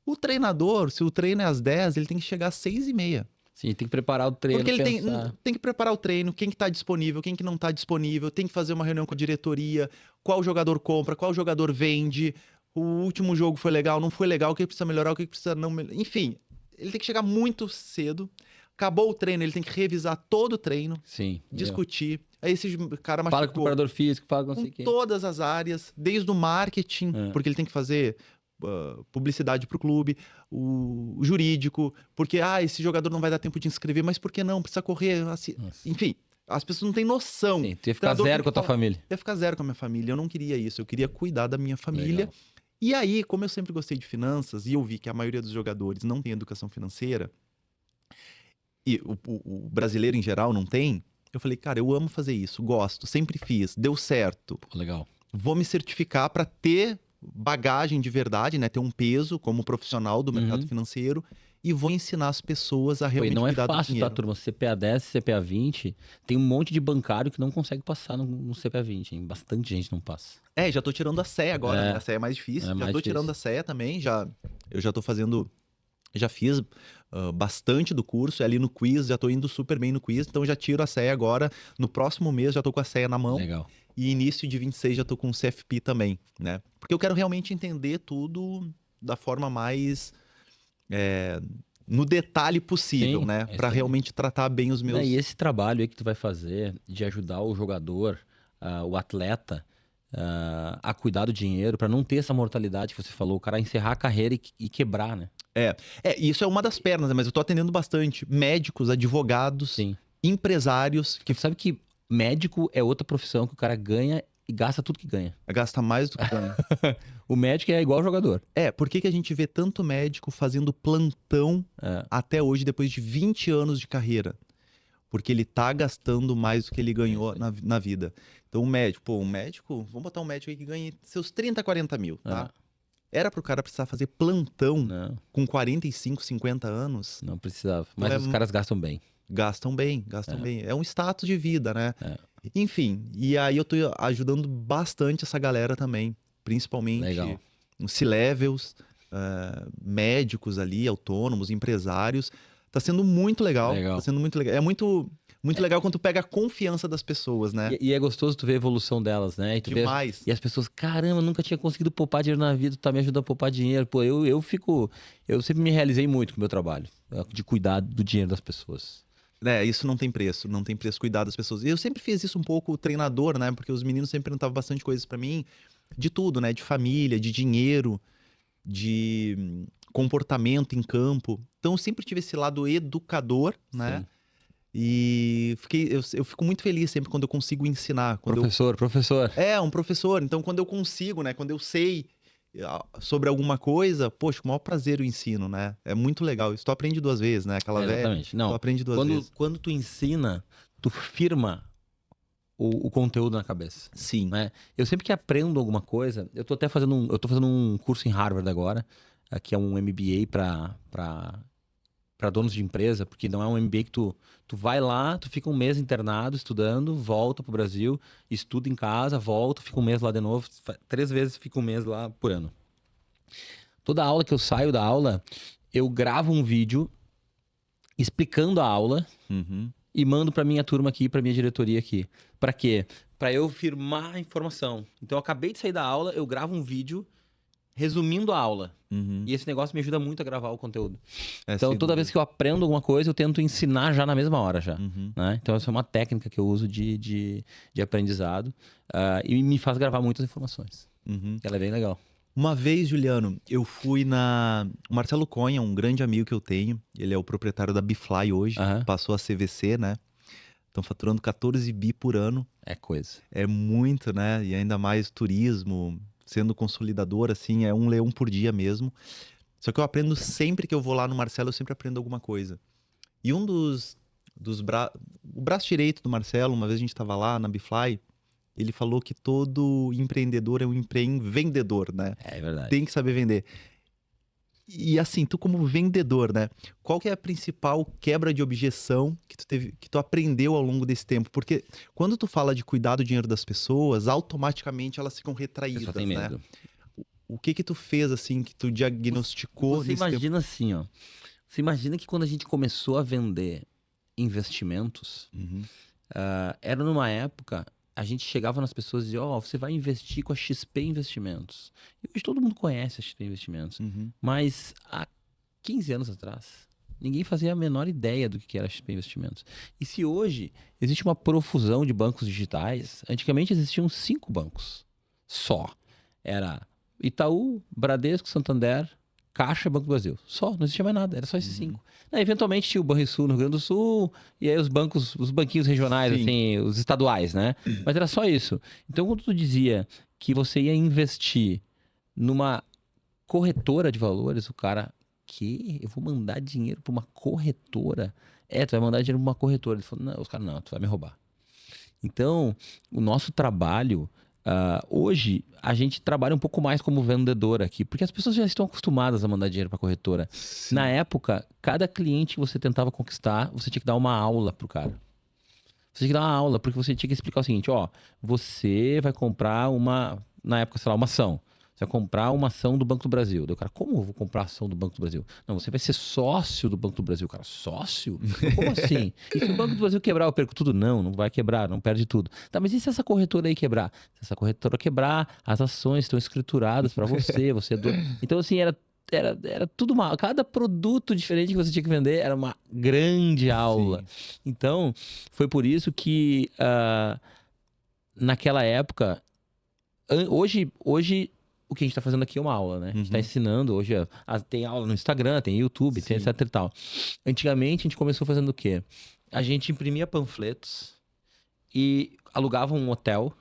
S1: O treinador, se o treino é às 10, ele tem que chegar às 6h30.
S2: Sim, tem que preparar o treino,
S1: Porque ele
S2: pensar.
S1: tem que preparar o treino, quem que tá disponível, quem que não tá disponível, tem que fazer uma reunião com a diretoria, qual jogador compra, qual jogador vende, o último jogo foi legal, não foi legal, o que precisa melhorar, o que precisa não melhorar. Enfim, ele tem que chegar muito cedo. Acabou o treino, ele tem que revisar todo o treino,
S2: Sim.
S1: discutir. Aí esse cara
S2: Fala com o
S1: machucou
S2: preparador físico, fala com não sei
S1: com
S2: quem.
S1: todas as áreas, desde o marketing,
S2: É.
S1: porque ele tem que fazer publicidade pro clube, o jurídico, porque esse jogador não vai dar tempo de inscrever, mas por que não? Precisa correr, assim.
S2: Nossa.
S1: Enfim, as pessoas não têm noção.
S2: Sim, tu ia ficar
S1: Treinador tem
S2: zero
S1: que
S2: com a tua
S1: falar.
S2: família.
S1: Eu ia ficar zero com a minha família, eu não queria isso, eu queria cuidar da minha família.
S2: Legal.
S1: E aí, como eu sempre gostei de finanças e eu vi que a maioria dos jogadores não tem educação financeira, e o brasileiro em geral não tem, eu falei, cara, eu amo fazer isso, gosto, sempre fiz, deu certo.
S2: Pô, legal.
S1: Vou me certificar para ter bagagem de verdade, né? Ter um peso como profissional do mercado financeiro e vou ensinar as pessoas a
S2: Pô, e
S1: realmente
S2: não é
S1: cuidar do
S2: fácil, tá,
S1: dinheiro.
S2: turma? CPA 10, CPA 20, tem um monte de bancário que não consegue passar no CPA 20, hein? Bastante gente não passa.
S1: Já tô tirando a CEA agora,
S2: É.
S1: né? A CEA é mais difícil.
S2: É mais
S1: já tô
S2: difícil.
S1: tirando a CEA também, eu já tô fazendo. Já fiz bastante do curso, ali no quiz, já tô indo super bem no quiz, então já tiro a CEA agora. No próximo mês já tô com a CEA na mão.
S2: Legal.
S1: E início de 26 já tô com o CFP também, né? Porque eu quero realmente entender tudo da forma mais no detalhe possível,
S2: Sim,
S1: né?
S2: é isso
S1: Pra
S2: aí.
S1: realmente tratar bem os meus.
S2: E esse trabalho aí que tu vai fazer de ajudar o jogador, o atleta, a cuidar do dinheiro, pra não ter essa mortalidade que você falou, o cara encerrar a carreira e quebrar, né?
S1: Isso é uma das pernas, né? Mas eu tô atendendo bastante médicos, advogados,
S2: Sim.
S1: empresários,
S2: Porque tu sabe que médico é outra profissão que o cara ganha e gasta tudo que ganha.
S1: gasta mais do que ganha.
S2: O médico é igual jogador.
S1: Por que que a gente vê tanto médico fazendo plantão até hoje, depois de 20 anos de carreira? Porque ele tá gastando mais do que ele ganhou na vida. Então, vamos botar um médico aí que ganhe seus 30, 40 mil, tá? Era pro cara precisar fazer plantão
S2: Não,
S1: com 45, 50 anos?
S2: não precisava. Mas
S1: Então
S2: os caras gastam bem.
S1: Gastam bem. É um status de vida, né?
S2: É.
S1: Enfim, e aí eu tô ajudando bastante essa galera também. Principalmente
S2: Legal.
S1: os C-levels, médicos ali, autônomos, empresários. Tá sendo muito legal.
S2: Legal.
S1: Tá sendo muito legal. É muito legal quando tu pega a confiança das pessoas, né?
S2: E é gostoso tu ver a evolução delas, né? E tu vê
S1: Demais.
S2: e as pessoas, caramba, nunca tinha conseguido poupar dinheiro na vida, tu tá me ajudando a poupar dinheiro. Pô, eu sempre me realizei muito com o meu trabalho, de cuidar do dinheiro das pessoas.
S1: Isso não tem preço cuidar das pessoas. E eu sempre fiz isso um pouco treinador, né? Porque os meninos sempre perguntavam bastante coisas pra mim, de tudo, né? De família, de dinheiro, de comportamento em campo. Então eu sempre tive esse lado educador, né?
S2: Sim.
S1: E eu fico muito feliz sempre quando eu consigo ensinar. Quando
S2: Professor.
S1: um professor. Então quando eu consigo, né? Quando eu sei sobre alguma coisa, poxa, com o maior prazer eu ensino, né? É muito legal. Isso tu aprende duas vezes, né? Aquela velha.
S2: Exatamente. Não,
S1: Tu aprende duas vezes.
S2: quando tu ensina, tu firma o conteúdo na cabeça.
S1: Sim.
S2: Né? Eu sempre que aprendo alguma coisa, eu tô fazendo um curso em Harvard agora, que é um MBA para donos de empresa, porque não é um MBA que tu vai lá, tu fica um mês internado, estudando, volta pro Brasil, estuda em casa, volta, fica um mês lá de novo, 3 vezes fica um mês lá por ano. Toda aula que eu saio da aula, eu gravo um vídeo explicando a aula
S1: Uhum.
S2: e mando pra minha turma aqui, pra minha diretoria aqui. Pra quê? Pra eu firmar a informação. Então eu acabei de sair da aula, eu gravo um vídeo resumindo a aula.
S1: Uhum.
S2: E esse negócio me ajuda muito a gravar o conteúdo.
S1: É,
S2: Então,
S1: sem
S2: toda vez
S1: dúvida.
S2: que eu aprendo alguma coisa, eu tento ensinar já na mesma hora já.
S1: Uhum.
S2: Né? Então, essa é uma técnica que eu uso de aprendizado. E me faz gravar muitas informações.
S1: Uhum.
S2: Ela é bem legal.
S1: Uma vez, Juliano, eu fui o Marcelo Conha, um grande amigo que eu tenho. Ele é o proprietário da Bifly hoje.
S2: Aham.
S1: Passou a CVC, né? Estão faturando 14 bi por ano.
S2: É coisa.
S1: É muito, né? E ainda mais turismo, sendo consolidador, assim, é um leão por dia mesmo. Só que eu aprendo sempre que eu vou lá no Marcelo, eu sempre aprendo alguma coisa. E um o braço direito do Marcelo, uma vez a gente estava lá na Bifly, ele falou que todo empreendedor é um vendedor, né?
S2: É verdade.
S1: Tem que saber vender. E assim, tu como vendedor, né? Qual que é a principal quebra de objeção que tu teve, que tu aprendeu ao longo desse tempo? Porque quando tu fala de cuidar do dinheiro das pessoas, automaticamente elas ficam
S2: A
S1: retraídas,
S2: pessoa tem
S1: né?
S2: medo.
S1: O que que tu fez assim que tu diagnosticou
S2: Você
S1: nesse tempo?
S2: imagina assim, ó. Você imagina que quando a gente começou a vender investimentos,
S1: Uhum,
S2: era numa época, a gente chegava nas pessoas e dizia, ó, você vai investir com a XP Investimentos. E hoje todo mundo conhece a XP Investimentos.
S1: uhum.
S2: Mas há 15 anos atrás, ninguém fazia a menor ideia do que era a XP Investimentos. E se hoje existe uma profusão de bancos digitais, antigamente existiam 5 bancos só. Era Itaú, Bradesco, Santander, Caixa e Banco do Brasil. Só, não existia mais nada, era só esses 5. Aí, eventualmente tinha o Banrisul no Rio Grande do Sul, e aí os bancos, os banquinhos regionais,
S1: Sim.
S2: assim, os estaduais, né? Mas era só isso. Então, quando tu dizia que você ia investir numa corretora de valores, o cara, que eu vou mandar dinheiro para uma corretora? Tu vai mandar dinheiro para uma corretora. Ele falou, não, os caras, não, tu vai me roubar. Então, o nosso trabalho, hoje, a gente trabalha um pouco mais como vendedor aqui, porque as pessoas já estão acostumadas a mandar dinheiro para corretora.
S1: Sim.
S2: Na época, cada cliente que você tentava conquistar, você tinha que dar uma aula pro cara. Você tinha que dar uma aula, porque você tinha que explicar o seguinte, ó, você vai comprar na época, sei lá, uma ação. Você vai comprar uma ação do Banco do Brasil. Daí o cara, como eu vou comprar ação do Banco do Brasil? Não, você vai ser sócio do Banco do Brasil. Cara, sócio? Como assim? E se o Banco do Brasil quebrar, eu perco tudo? Não, não vai quebrar, não perde tudo. Tá, mas e se essa corretora aí quebrar? Se essa corretora quebrar, as ações estão escrituradas para você, você é dono. Então, assim, era tudo uma. Cada produto diferente que você tinha que vender era uma grande aula.
S1: Sim.
S2: Então, foi por isso que naquela época, hoje o que a gente está fazendo aqui é uma aula, né? A gente está
S1: Uhum.
S2: ensinando, hoje tem aula no Instagram, tem YouTube, tem
S1: Sim.
S2: etc e tal. Antigamente a gente começou fazendo o quê? A gente imprimia panfletos e alugava um hotel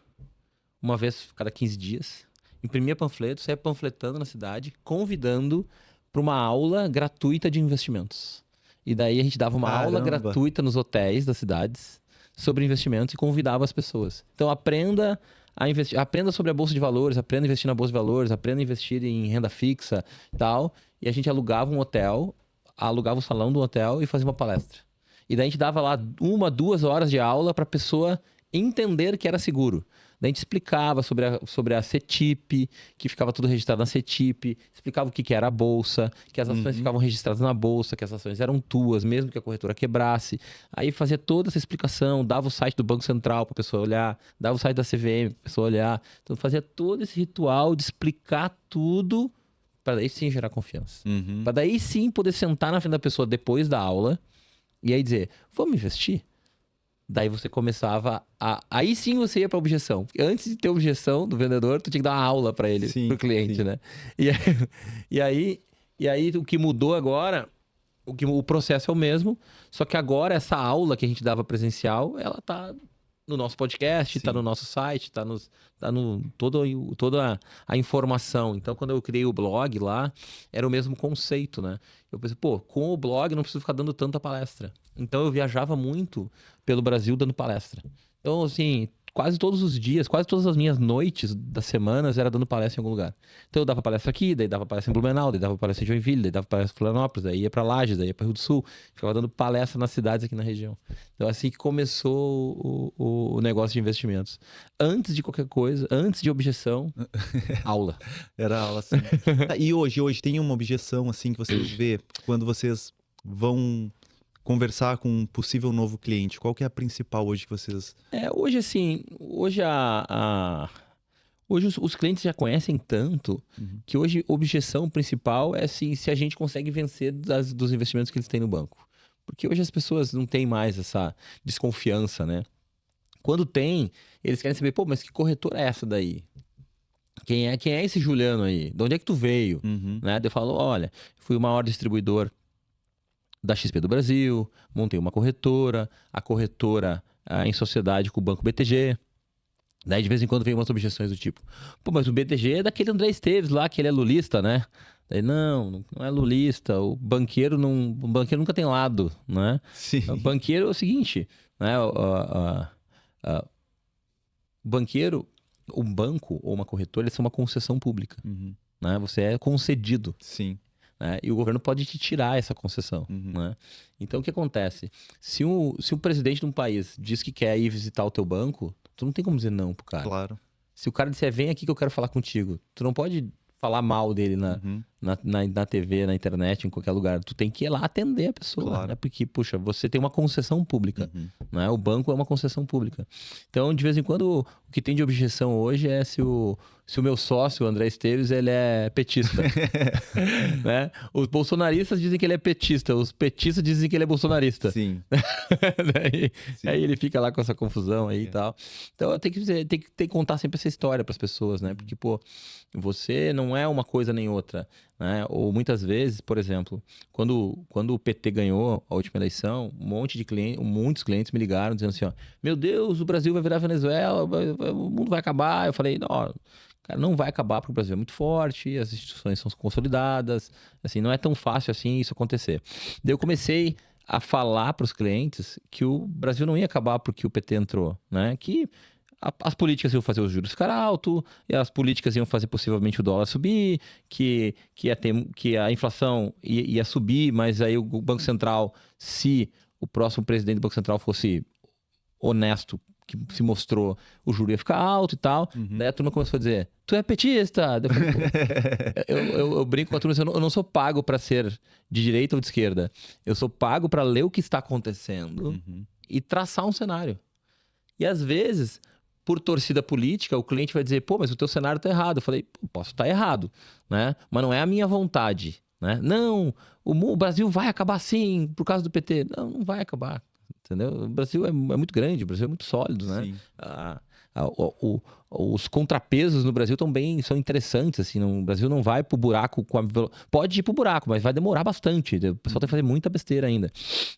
S2: uma vez cada 15 dias, imprimia panfletos, ia panfletando na cidade, convidando para uma aula gratuita de investimentos. E daí a gente dava uma aula
S1: Caramba.
S2: gratuita nos hotéis das cidades sobre investimentos e convidava as pessoas. Então aprenda a investir, aprenda sobre a bolsa de valores, aprenda a investir na bolsa de valores, aprenda a investir em renda fixa e tal. E a gente alugava um hotel, alugava o salão do hotel e fazia uma palestra. E daí a gente dava lá 1, 2 horas de aula para a pessoa entender que era seguro. Daí a gente explicava sobre a CETIP, que ficava tudo registrado na CETIP, explicava o que era a bolsa, que as ações ficavam registradas na bolsa, que as ações eram tuas, mesmo que a corretora quebrasse. Aí fazia toda essa explicação, dava o site do Banco Central para a pessoa olhar, dava o site da CVM para a pessoa olhar. Então fazia todo esse ritual de explicar tudo para daí sim gerar confiança.
S1: Uhum.
S2: Para daí sim poder sentar na frente da pessoa depois da aula e aí dizer, vamos investir? Daí você começava aí sim você ia pra objeção. Porque antes de ter objeção do vendedor, tu tinha que dar uma aula para ele,
S1: Sim,
S2: pro cliente,
S1: sim.
S2: né? E aí o que mudou agora, o processo é o mesmo, só que agora essa aula que a gente dava presencial, ela tá no nosso podcast, tá
S1: Sim.
S2: no nosso site, tá no toda a informação. Então, quando eu criei o blog lá, era o mesmo conceito, né? Eu pensei, pô, com o blog não preciso ficar dando tanta palestra. Então, eu viajava muito pelo Brasil dando palestra. Então, assim, quase todos os dias, quase todas as minhas noites das semanas era dando palestra em algum lugar. Então, eu dava palestra aqui, daí dava palestra em Blumenau, daí dava palestra em Joinville, daí dava palestra em Florianópolis, daí ia pra Lages, daí ia pra Rio do Sul. Ficava dando palestra nas cidades aqui na região. Então, assim que começou o negócio de investimentos. Antes de qualquer coisa, antes de objeção, aula.
S1: Era aula assim. Tá, e hoje tem uma objeção assim que vocês vê quando vocês vão conversar com um possível novo cliente? Qual que é a principal hoje que vocês...
S2: Hoje, assim, hoje os clientes já conhecem tanto que hoje a objeção principal é assim, se a gente consegue vencer dos investimentos que eles têm no banco. Porque hoje as pessoas não têm mais essa desconfiança, né? Quando tem, eles querem saber, pô, mas que corretora é essa daí? Quem é esse Juliano aí? De onde é que tu veio?
S1: Uhum.
S2: Né? Daí eu falo, olha, fui o maior distribuidor da XP do Brasil, montei uma corretora, a corretora em sociedade com o Banco BTG. Daí de vez em quando vem umas objeções do tipo, pô, mas o BTG é daquele André Esteves lá, que ele é lulista, né? Daí, não é lulista, o banqueiro nunca tem lado, né?
S1: Sim.
S2: O banqueiro é o seguinte, né? O banqueiro, um banco ou uma corretora, eles são uma concessão pública,
S1: Uhum.
S2: né? Você é concedido,
S1: Sim.
S2: né? E o governo pode te tirar essa concessão,
S1: Uhum.
S2: né? Então, o que acontece? Se o presidente de um país diz que quer ir visitar o teu banco, tu não tem como dizer não pro cara.
S1: Claro.
S2: Se o cara disser, vem aqui que eu quero falar contigo, tu não pode falar mal dele
S1: Uhum.
S2: na TV, na internet, em qualquer lugar. Tu tem que ir lá atender a pessoa,
S1: Claro.
S2: né? Porque, puxa, você tem uma concessão pública,
S1: Uhum.
S2: né? O banco é uma concessão pública. Então, de vez em quando, o que tem de objeção hoje é se o meu sócio, o André Esteves, ele é petista, né? Os bolsonaristas dizem que ele é petista, os petistas dizem que ele é bolsonarista.
S1: Sim. Sim.
S2: Aí ele fica lá com essa confusão aí e
S1: É.
S2: tal. Então tem que contar sempre essa história para as pessoas, né? Porque, pô, você não é uma coisa nem outra, né? Ou muitas vezes, por exemplo, quando o PT ganhou a última eleição, muitos clientes me ligaram dizendo assim, ó, meu Deus, o Brasil vai virar Venezuela, o mundo vai acabar. Eu falei, não, cara, não vai acabar porque o Brasil é muito forte, as instituições são consolidadas, assim, não é tão fácil assim isso acontecer. Daí eu comecei a falar para os clientes que o Brasil não ia acabar porque o PT entrou, né? Que as políticas iam fazer os juros ficar alto, e as políticas iam fazer possivelmente o dólar subir, que a inflação ia subir, mas aí o Banco Central, se o próximo presidente do Banco Central fosse honesto, que se mostrou, o juro ia ficar alto e tal.
S1: Uhum.
S2: Daí a turma começou a dizer, tu é petista? Daí eu falei, pô, eu brinco com a turma, eu não sou pago para ser de direita ou de esquerda. Eu sou pago para ler o que está acontecendo
S1: Uhum.
S2: e traçar um cenário. E às vezes, por torcida política, o cliente vai dizer, pô, mas o teu cenário tá errado. Eu falei, posso estar errado, né? Mas não é a minha vontade, né? Não, o Brasil vai acabar sim por causa do PT. Não vai acabar. Entendeu? O Brasil é muito grande, o Brasil é muito sólido, né?
S1: Sim.
S2: Os contrapesos no Brasil são interessantes, assim, o Brasil não vai pro buraco pode ir pro buraco, mas vai demorar bastante, o pessoal tem que fazer muita besteira ainda.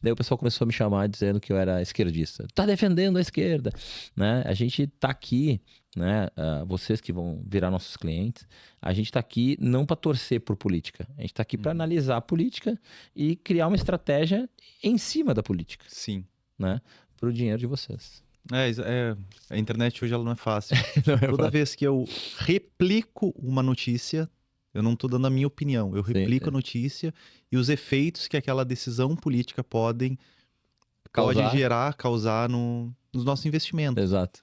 S2: Daí o pessoal começou a me chamar dizendo que eu era esquerdista. Tá defendendo a esquerda, né? A gente tá aqui, né? Vocês que vão virar nossos clientes, a gente tá aqui não para torcer por política, a gente tá aqui para analisar a política e criar uma estratégia em cima da política,
S1: Sim.
S2: né? Pro dinheiro de vocês.
S1: A internet hoje ela não é fácil.
S2: Não é
S1: Toda
S2: fácil.
S1: vez que eu replico uma notícia, eu não tô dando a minha opinião, eu replico a notícia e os efeitos que aquela decisão política pode causar nos nossos investimentos.
S2: Exato.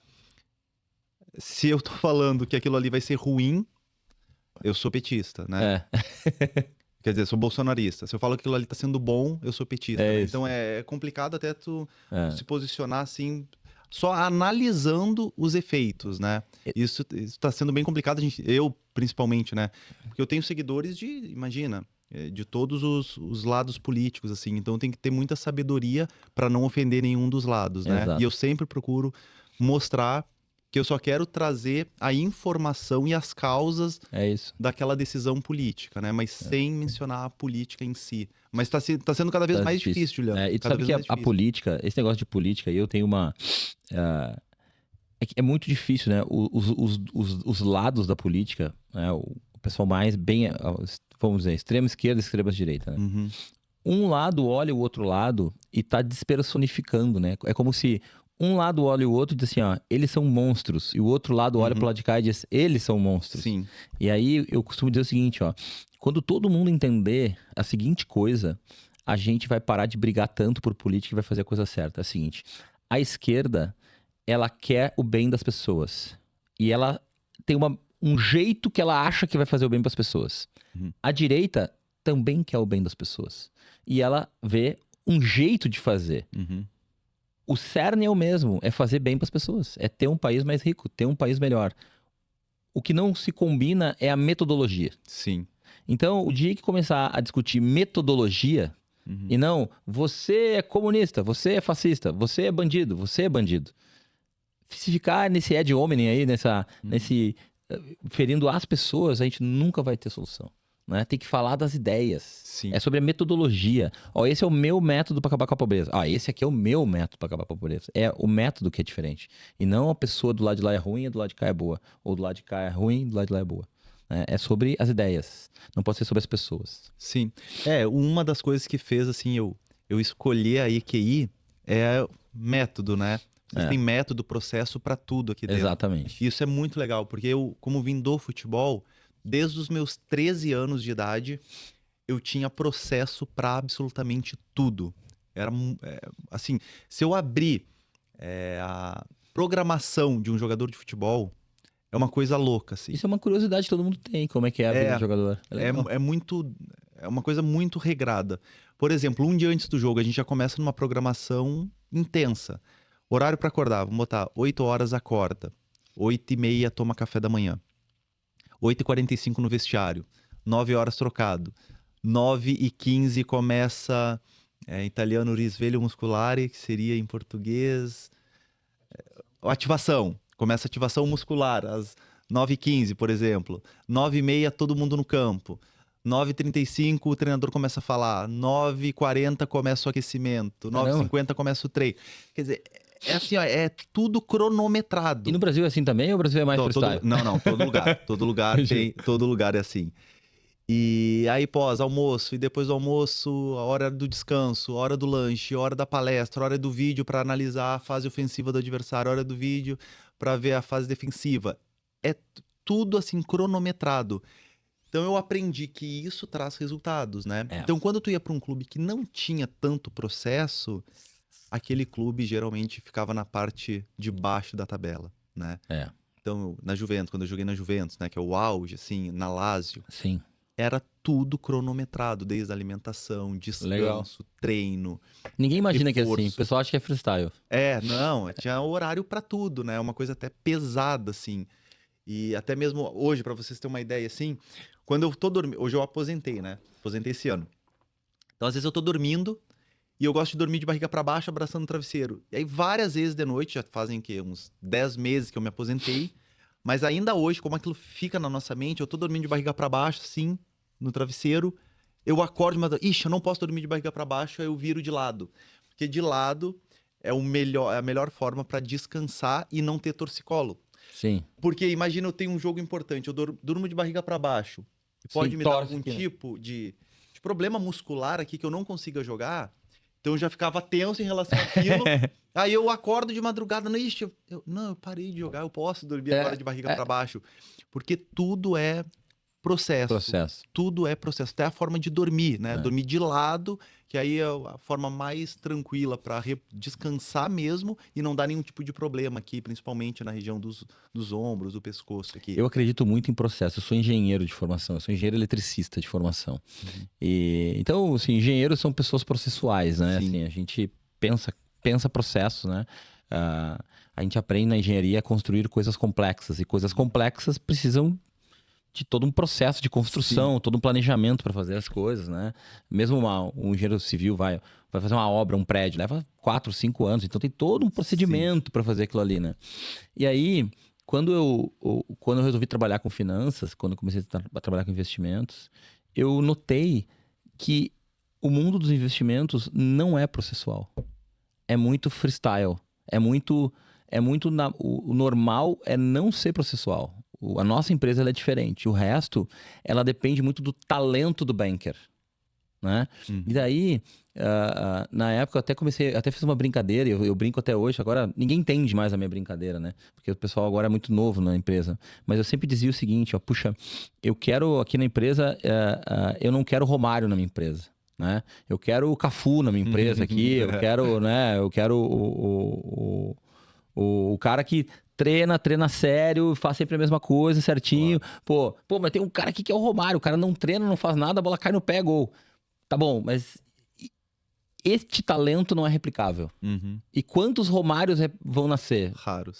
S1: Se eu tô falando que aquilo ali vai ser ruim, eu sou petista, né? Quer dizer, sou bolsonarista. Se eu falo que aquilo ali tá sendo bom, eu sou petista.
S2: É
S1: né?
S2: isso.
S1: Então é complicado até tu
S2: É.
S1: se posicionar assim, só analisando os efeitos, né? Isso tá sendo bem complicado, eu principalmente, né? Porque eu tenho seguidores imagina, de todos os lados políticos, assim. Então tem que ter muita sabedoria para não ofender nenhum dos lados, né?
S2: Exato.
S1: E eu sempre procuro mostrar que eu só quero trazer a informação e as causas
S2: É isso.
S1: daquela decisão política, né? Mas sem mencionar a política em si. Mas tá sendo cada vez mais difícil, Juliano.
S2: E tu
S1: Cada
S2: sabe
S1: vez
S2: que
S1: mais
S2: a
S1: difícil.
S2: política, esse negócio de política, eu tenho uma... É muito difícil, né? Os lados da política, né? O pessoal mais bem, vamos dizer, extrema esquerda e extrema direita, né?
S1: Uhum.
S2: Um lado olha o outro lado e tá despersonificando, né? É como se um lado olha o outro e diz assim, ó, eles são monstros. E o outro lado olha pro lado de cá e diz, eles são monstros.
S1: Sim.
S2: E aí eu costumo dizer o seguinte, ó, quando todo mundo entender a seguinte coisa, a gente vai parar de brigar tanto por política e vai fazer a coisa certa. É o seguinte, a esquerda, ela quer o bem das pessoas. E ela tem um jeito que ela acha que vai fazer o bem para as pessoas.
S1: Uhum.
S2: A direita também quer o bem das pessoas. E ela vê um jeito de fazer.
S1: Uhum.
S2: O cerne é o mesmo, é fazer bem para as pessoas. É ter um país mais rico, ter um país melhor. O que não se combina é a metodologia.
S1: Sim.
S2: Então, o dia que começar a discutir metodologia, e não, você é comunista, você é fascista, você é bandido, você é bandido. Se ficar nesse ad hominem aí, nesse ferindo as pessoas, a gente nunca vai ter solução. né? Tem que falar das ideias.
S1: Sim.
S2: É sobre a metodologia. Ó, esse é o meu método para acabar com a pobreza. Ah, esse aqui é o meu método para acabar com a pobreza. É o método que é diferente. E não a pessoa do lado de lá é ruim e do lado de cá é boa. Ou do lado de cá é ruim e do lado de lá é boa. É sobre as ideias. Não pode ser sobre as pessoas.
S1: Sim. Uma das coisas que fez, assim, eu escolher a EQI é método, né? Vocês têm método, processo para tudo aqui dentro.
S2: Exatamente.
S1: Isso é muito legal, porque eu, como vim do futebol, desde os meus 13 anos de idade, eu tinha processo para absolutamente tudo. Era, assim, se eu abrir a programação de um jogador de futebol, é uma coisa louca, assim.
S2: Isso é uma curiosidade que todo mundo tem, como é que é a vida do jogador.
S1: É uma coisa muito regrada. Por exemplo, um dia antes do jogo, a gente já começa numa programação intensa. Horário para acordar, vamos botar 8 horas acorda, 8h30 toma café da manhã, 8h45 no vestiário, 9 horas trocado, 9h15 começa italiano risveglio muscolare, que seria em português ativação. Começa a ativação muscular, às 9h15, por exemplo. 9h30, todo mundo no campo. 9h35, o treinador começa a falar. 9h40 começa o aquecimento. 9h50 começa o treino. Quer dizer, assim, ó, é tudo cronometrado.
S2: E no Brasil é assim também ou o Brasil é mais freestyle?
S1: Não, todo lugar. Todo lugar é assim. E aí, pós-almoço, e depois do almoço, a hora do descanso, a hora do lanche, a hora da palestra, a hora do vídeo para analisar a fase ofensiva do adversário, a hora do vídeo para ver a fase defensiva. É tudo assim cronometrado. Então eu aprendi que isso traz resultados, né? Então quando tu ia para um clube que não tinha tanto processo, aquele clube geralmente ficava na parte de baixo da tabela, né? Então na Juventus, quando eu joguei na Juventus, né, que é o auge, assim, na Lazio.
S2: Sim.
S1: Era tudo cronometrado, desde a alimentação, descanso, treino.
S2: Ninguém imagina
S1: reforço.
S2: Que é assim, o pessoal acha que é freestyle.
S1: Não, tinha horário para tudo, né? Uma coisa até pesada, assim. E até mesmo hoje, para vocês terem uma ideia, assim, quando eu tô dormindo... Hoje eu aposentei, né? Aposentei esse ano. Então, às vezes eu tô dormindo e eu gosto de dormir de barriga para baixo, abraçando o travesseiro. E aí, várias vezes de noite, já fazem uns 10 meses que eu me aposentei, mas ainda hoje, como aquilo fica na nossa mente, eu tô dormindo de barriga para baixo, sim, no travesseiro, eu acordo, mas eu não posso dormir de barriga para baixo, aí eu viro de lado. Porque de lado é a melhor forma para descansar e não ter torcicolo.
S2: Sim.
S1: Porque imagina, eu tenho um jogo importante, eu durmo de barriga para baixo, pode me dar algum tipo de problema muscular aqui que eu não consiga jogar, então eu já ficava tenso em relação àquilo. Aí eu acordo de madrugada, eu parei de jogar, eu posso dormir agora de barriga para baixo. Porque tudo é processo. Tudo é processo. Até a forma de dormir, né? Dormir de lado, que aí é a forma mais tranquila para descansar mesmo e não dar nenhum tipo de problema aqui, principalmente na região dos ombros, do pescoço aqui.
S2: Eu acredito muito em processo. Eu sou engenheiro de formação, eu sou engenheiro eletricista de formação. Então, assim, engenheiros são pessoas processuais, né? Assim, a gente pensa processos, né? A gente aprende na engenharia a construir coisas complexas, e coisas complexas precisam de todo um processo de construção, todo um planejamento para fazer as coisas, né? Mesmo um engenheiro civil vai fazer uma obra, um prédio, leva 4, 5 anos, então tem todo um procedimento para fazer aquilo ali, né? E aí, quando eu resolvi trabalhar com finanças, quando eu comecei a trabalhar com investimentos, eu notei que o mundo dos investimentos não é processual. É muito freestyle. O normal é não ser processual. A nossa empresa ela é diferente. O resto, ela depende muito do talento do banker, né? E daí, na época, eu até fiz uma brincadeira, eu brinco até hoje. Agora, ninguém entende mais a minha brincadeira, né? Porque o pessoal agora é muito novo na empresa. Mas eu sempre dizia o seguinte, puxa, eu quero aqui na empresa, eu não quero Romário na minha empresa, né? Eu quero o Cafu na minha empresa aqui, eu quero, né? Eu quero o cara que treina sério, faz sempre a mesma coisa, certinho. Pô, mas tem um cara aqui que é o Romário, o cara não treina, não faz nada, a bola cai no pé, gol. Tá bom, mas este talento não é replicável. E quantos Romários vão nascer?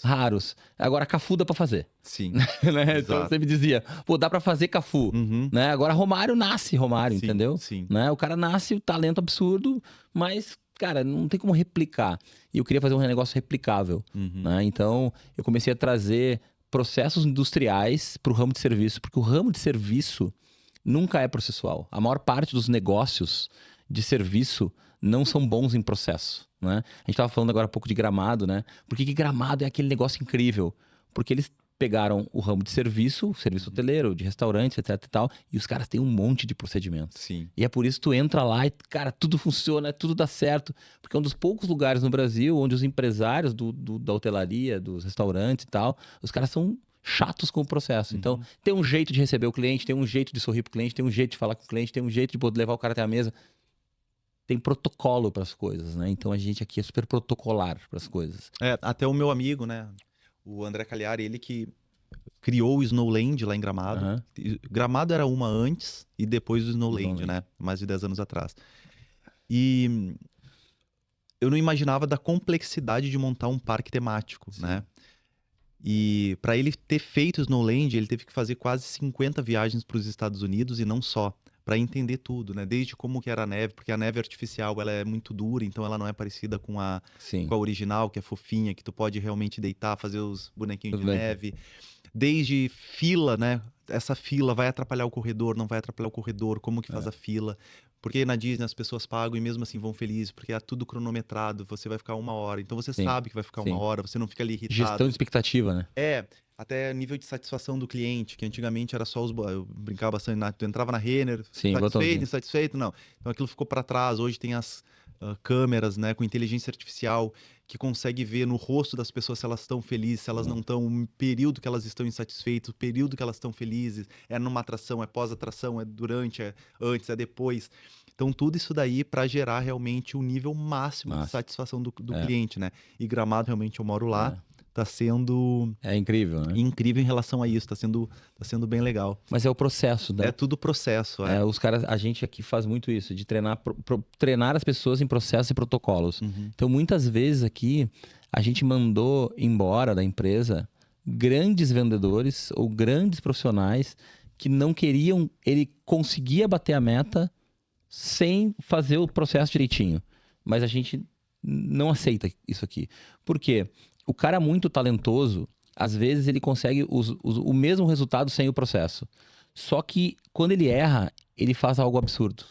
S2: Raros. Agora, Cafu dá pra fazer.
S1: Sim.
S2: Né? Então eu sempre dizia, dá pra fazer Cafu. Né? Agora, Romário nasce Romário, entendeu?
S1: Sim.
S2: Né? O cara nasce, o talento absurdo, mas... cara, não tem como replicar. E eu queria fazer um negócio replicável. Né? Então, eu comecei a trazer processos industriais para o ramo de serviço. Porque o ramo de serviço, nunca é processual. A maior parte dos negócios de serviço não são bons em processo, né? A gente estava falando agora há pouco de Gramado, né? Por que Gramado é aquele negócio incrível? Porque eles pegaram o ramo de serviço hoteleiro, de restaurantes, etc e tal, e os caras têm um monte de procedimentos.
S1: Sim.
S2: E é por isso que tu entra lá e, cara, tudo funciona, tudo dá certo. Porque é um dos poucos lugares no Brasil onde os empresários da hotelaria, dos restaurantes e tal, os caras são chatos com o processo. Então, tem um jeito de receber o cliente, tem um jeito de sorrir pro cliente, tem um jeito de falar com o cliente, tem um jeito de poder levar o cara até a mesa. Tem protocolo para as coisas, né? Então, a gente aqui é super protocolar para as coisas.
S1: Até o meu amigo, né? O André Cagliari, ele que criou o Snowland lá em Gramado.
S2: Aham.
S1: Gramado era uma antes e depois do Snowland,
S2: Snowland.
S1: né? Mais de 10 anos atrás. E eu não imaginava da complexidade de montar um parque temático, né? E para ele ter feito o Snowland, ele teve que fazer quase 50 viagens para os Estados Unidos e não só, para entender tudo, né? Desde como que era a neve, porque a neve artificial ela é muito dura, então ela não é parecida com a
S2: Sim.
S1: original, que é fofinha, que tu pode realmente deitar, fazer os bonequinhos
S2: Tudo
S1: de
S2: bem.
S1: neve. Desde fila, né? Essa fila vai atrapalhar o corredor, não vai atrapalhar o corredor, como que faz a fila. Porque na Disney as pessoas pagam e mesmo assim vão felizes, porque é tudo cronometrado, você vai ficar 1 hora. Então você
S2: Sim,
S1: sabe que vai ficar
S2: sim.
S1: 1 hora, você não fica ali irritado.
S2: Gestão de expectativa, né?
S1: Até nível de satisfação do cliente, que antigamente era só eu brincava bastante, tu entrava na Renner,
S2: Sim,
S1: satisfeito,
S2: botãozinho.
S1: insatisfeito, não. Então aquilo ficou para trás, hoje tem as câmeras, né, com inteligência artificial, que consegue ver no rosto das pessoas se elas estão felizes, se elas não estão, o período que elas estão insatisfeitas, o período que elas estão felizes, é numa atração, é pós-atração, é durante, é antes, é depois. Então tudo isso daí para gerar realmente o nível máximo de satisfação do cliente, né? E Gramado, realmente, eu moro lá, tá sendo
S2: É incrível, né?
S1: incrível em relação a isso, tá sendo bem legal.
S2: Mas é o processo, né?
S1: É tudo processo,
S2: Os caras, a gente aqui faz muito isso, de treinar as pessoas em processos e protocolos. Então, muitas vezes aqui, a gente mandou embora da empresa grandes vendedores ou grandes profissionais que não queriam, ele conseguia bater a meta sem fazer o processo direitinho. Mas a gente não aceita isso aqui. Por quê? O cara muito talentoso, às vezes ele consegue o mesmo resultado sem o processo. Só que quando ele erra, ele faz algo absurdo.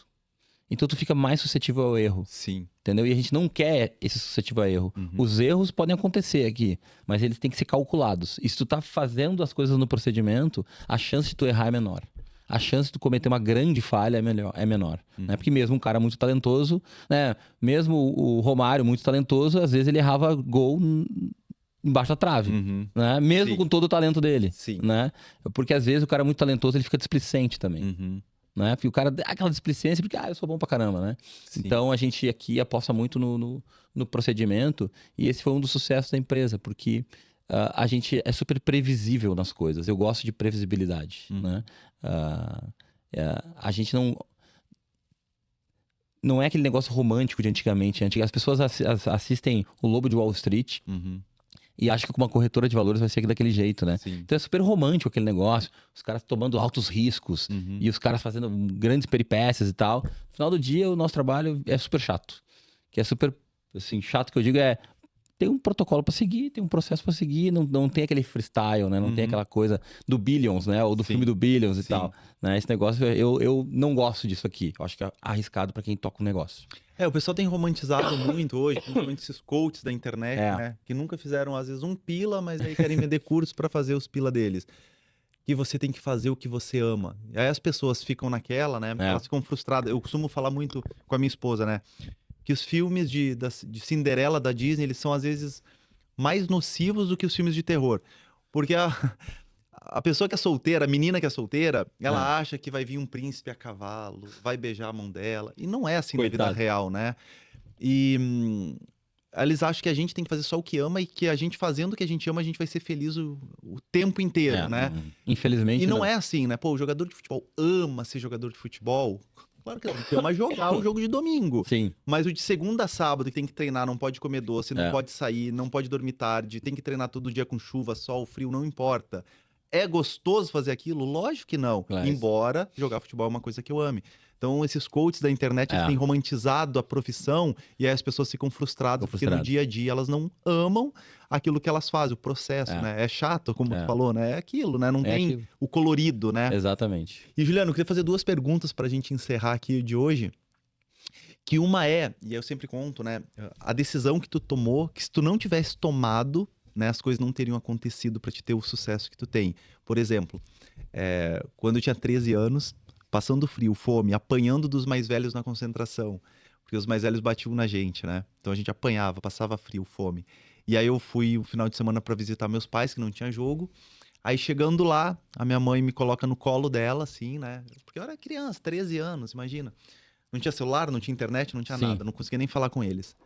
S2: Então tu fica mais suscetível ao erro.
S1: Sim.
S2: Entendeu? E a gente não quer esse suscetível a erro. Os erros podem acontecer aqui, mas eles têm que ser calculados. E se tu tá fazendo as coisas no procedimento, a chance de tu errar é menor. A chance de tu cometer uma grande falha é menor. Né? Porque mesmo um cara muito talentoso, né? Mesmo o Romário muito talentoso, às vezes ele errava gol embaixo da trave, né? Mesmo
S1: Sim.
S2: com todo o talento dele,
S1: Sim.
S2: né? Porque às vezes o cara muito talentoso, ele fica displicente também, né? Porque o cara dá aquela displicência porque, eu sou bom pra caramba, né?
S1: Sim.
S2: Então a gente aqui aposta muito no procedimento e esse foi um dos sucessos da empresa, porque a gente é super previsível nas coisas. Eu gosto de previsibilidade, né? A gente não é aquele negócio romântico de antigamente. As pessoas assistem o Lobo de Wall Street e acham que com uma corretora de valores vai ser daquele jeito, né?
S1: Sim.
S2: Então é super romântico aquele negócio. Os caras tomando altos riscos e os caras fazendo grandes peripécias e tal. No final do dia, o nosso trabalho é super chato. Que é super, assim, chato que eu digo tem um protocolo para seguir, tem um processo para seguir, não tem aquele freestyle, né? Não tem aquela coisa do Billions, né? Ou do filme do Billions e tal. Né? Esse negócio, eu não gosto disso aqui. Eu acho que é arriscado para quem toca o negócio.
S1: O pessoal tem romantizado muito hoje, principalmente esses coaches da internet, né? Que nunca fizeram, às vezes, um pila, mas aí querem vender curso para fazer os pila deles. Que você tem que fazer o que você ama. E aí as pessoas ficam naquela, né? Elas ficam frustradas. Eu costumo falar muito com a minha esposa, né? Que os filmes de Cinderela da Disney, eles são, às vezes, mais nocivos do que os filmes de terror. Porque a pessoa que é solteira, a menina que é solteira, ela acha que vai vir um príncipe a cavalo, vai beijar a mão dela. E não é assim na vida real, né? E eles acham que a gente tem que fazer só o que ama e que a gente fazendo o que a gente ama, a gente vai ser feliz o tempo inteiro, né?
S2: Infelizmente
S1: E não é assim, né? Pô, o jogador de futebol ama ser jogador de futebol. Claro que não, ama jogar o jogo de domingo.
S2: Sim.
S1: Mas o de segunda a sábado, que tem que treinar, não pode comer doce, não pode sair, não pode dormir tarde, tem que treinar todo dia com chuva, sol, frio, não importa. É gostoso fazer aquilo? Lógico que não.
S2: Claro.
S1: Embora jogar futebol é uma coisa que eu ame. Então, esses coaches da internet, eles têm romantizado a profissão e aí as pessoas ficam frustradas, porque no dia a dia elas não amam aquilo que elas fazem, o processo, né? É chato, como tu falou, né? É aquilo, né? Não tem o colorido, né?
S2: Exatamente.
S1: E, Juliano, eu queria fazer 2 perguntas pra gente encerrar aqui de hoje. Que uma é, e eu sempre conto, né? A decisão que tu tomou, que se tu não tivesse tomado, né? As coisas não teriam acontecido pra te ter o sucesso que tu tem. Por exemplo, quando eu tinha 13 anos, passando frio, fome, apanhando dos mais velhos na concentração. Porque os mais velhos batiam na gente, né? Então a gente apanhava, passava frio, fome. E aí eu fui um final de semana pra visitar meus pais, que não tinha jogo. Aí chegando lá, a minha mãe me coloca no colo dela, assim, né? Porque eu era criança, 13 anos, imagina. Não tinha celular, não tinha internet, não tinha nada. Não conseguia nem falar com eles.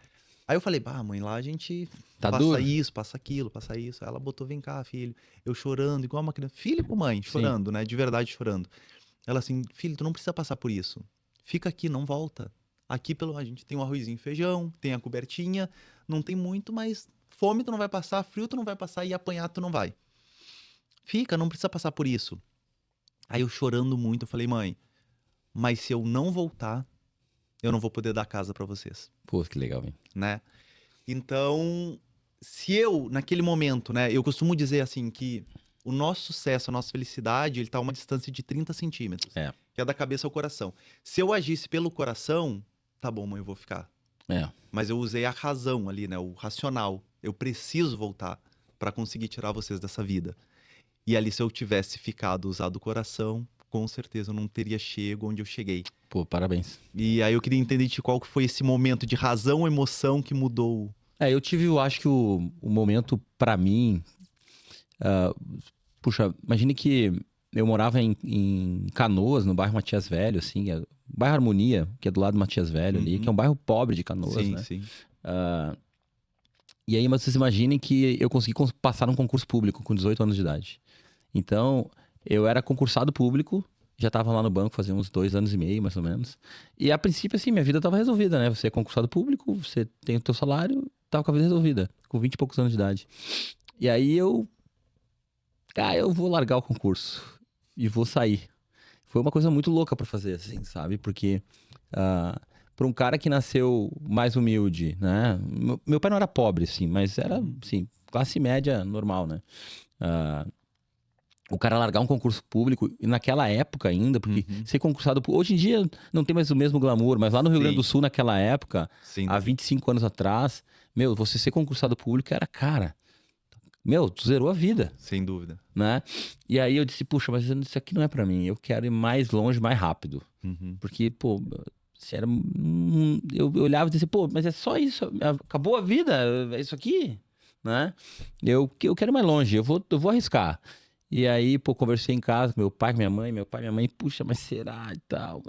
S1: Aí eu falei, mãe, lá a gente
S2: Tá
S1: passa
S2: duro?
S1: isso, passa aquilo, passa isso. Aí ela botou, vem cá, filho. Eu chorando, igual uma criança. Filho com mãe, chorando, né? De verdade, chorando. Ela assim, filho, tu não precisa passar por isso. Fica aqui, não volta. Aqui a gente tem um arrozinho e feijão, tem a cobertinha. Não tem muito, mas fome tu não vai passar, frio tu não vai passar e apanhar tu não vai. Fica, não precisa passar por isso. Aí eu chorando muito, eu falei, mãe, mas se eu não voltar, eu não vou poder dar casa pra vocês,
S2: Pô, que legal, hein?
S1: né? Então, se eu, naquele momento, né, eu costumo dizer assim que o nosso sucesso, a nossa felicidade, ele tá a uma distância de 30 centímetros, que é da cabeça ao coração. Se eu agisse pelo coração, tá bom, mãe, eu vou ficar. Mas eu usei a razão ali, né, o racional. Eu preciso voltar pra conseguir tirar vocês dessa vida. E ali, se eu tivesse ficado, usado o coração, com certeza eu não teria chego onde eu cheguei.
S2: Pô, parabéns.
S1: E aí eu queria entender de qual que foi esse momento de razão ou emoção que mudou.
S2: Eu tive, eu acho que o momento pra mim... puxa, imagine que eu morava em Canoas, no bairro Matias Velho, assim, bairro Harmonia, que é do lado do Matias Velho ali, que é um bairro pobre de Canoas, né?
S1: Sim.
S2: E aí, mas vocês imaginem que eu consegui passar num concurso público com 18 anos de idade. Então, eu era concursado público, já estava lá no banco fazia uns 2 anos e meio, mais ou menos. E a princípio, assim, minha vida estava resolvida, né? Você é concursado público, você tem o teu salário, tava com a vida resolvida, com 20 e poucos anos de idade. E aí eu vou largar o concurso e vou sair. Foi uma coisa muito louca pra fazer, assim, sabe? Porque para um cara que nasceu mais humilde, né? Meu pai não era pobre, assim, mas era, assim, classe média normal, né? O cara largar um concurso público, e naquela época ainda, porque ser concursado... Hoje em dia não tem mais o mesmo glamour, mas lá no Rio Grande do Sul, naquela época, há 25 anos atrás, você ser concursado público era, cara... tu zerou a vida.
S1: Sem dúvida.
S2: Né? E aí eu disse, puxa, mas isso aqui não é pra mim. Eu quero ir mais longe, mais rápido. Porque, pô, se era... eu olhava e disse, pô, mas é só isso? Acabou a vida? É isso aqui? Né? Eu quero ir mais longe, eu vou arriscar. E aí, pô, conversei em casa com meu pai, com minha mãe. Meu pai e minha mãe, puxa, mas será e tal?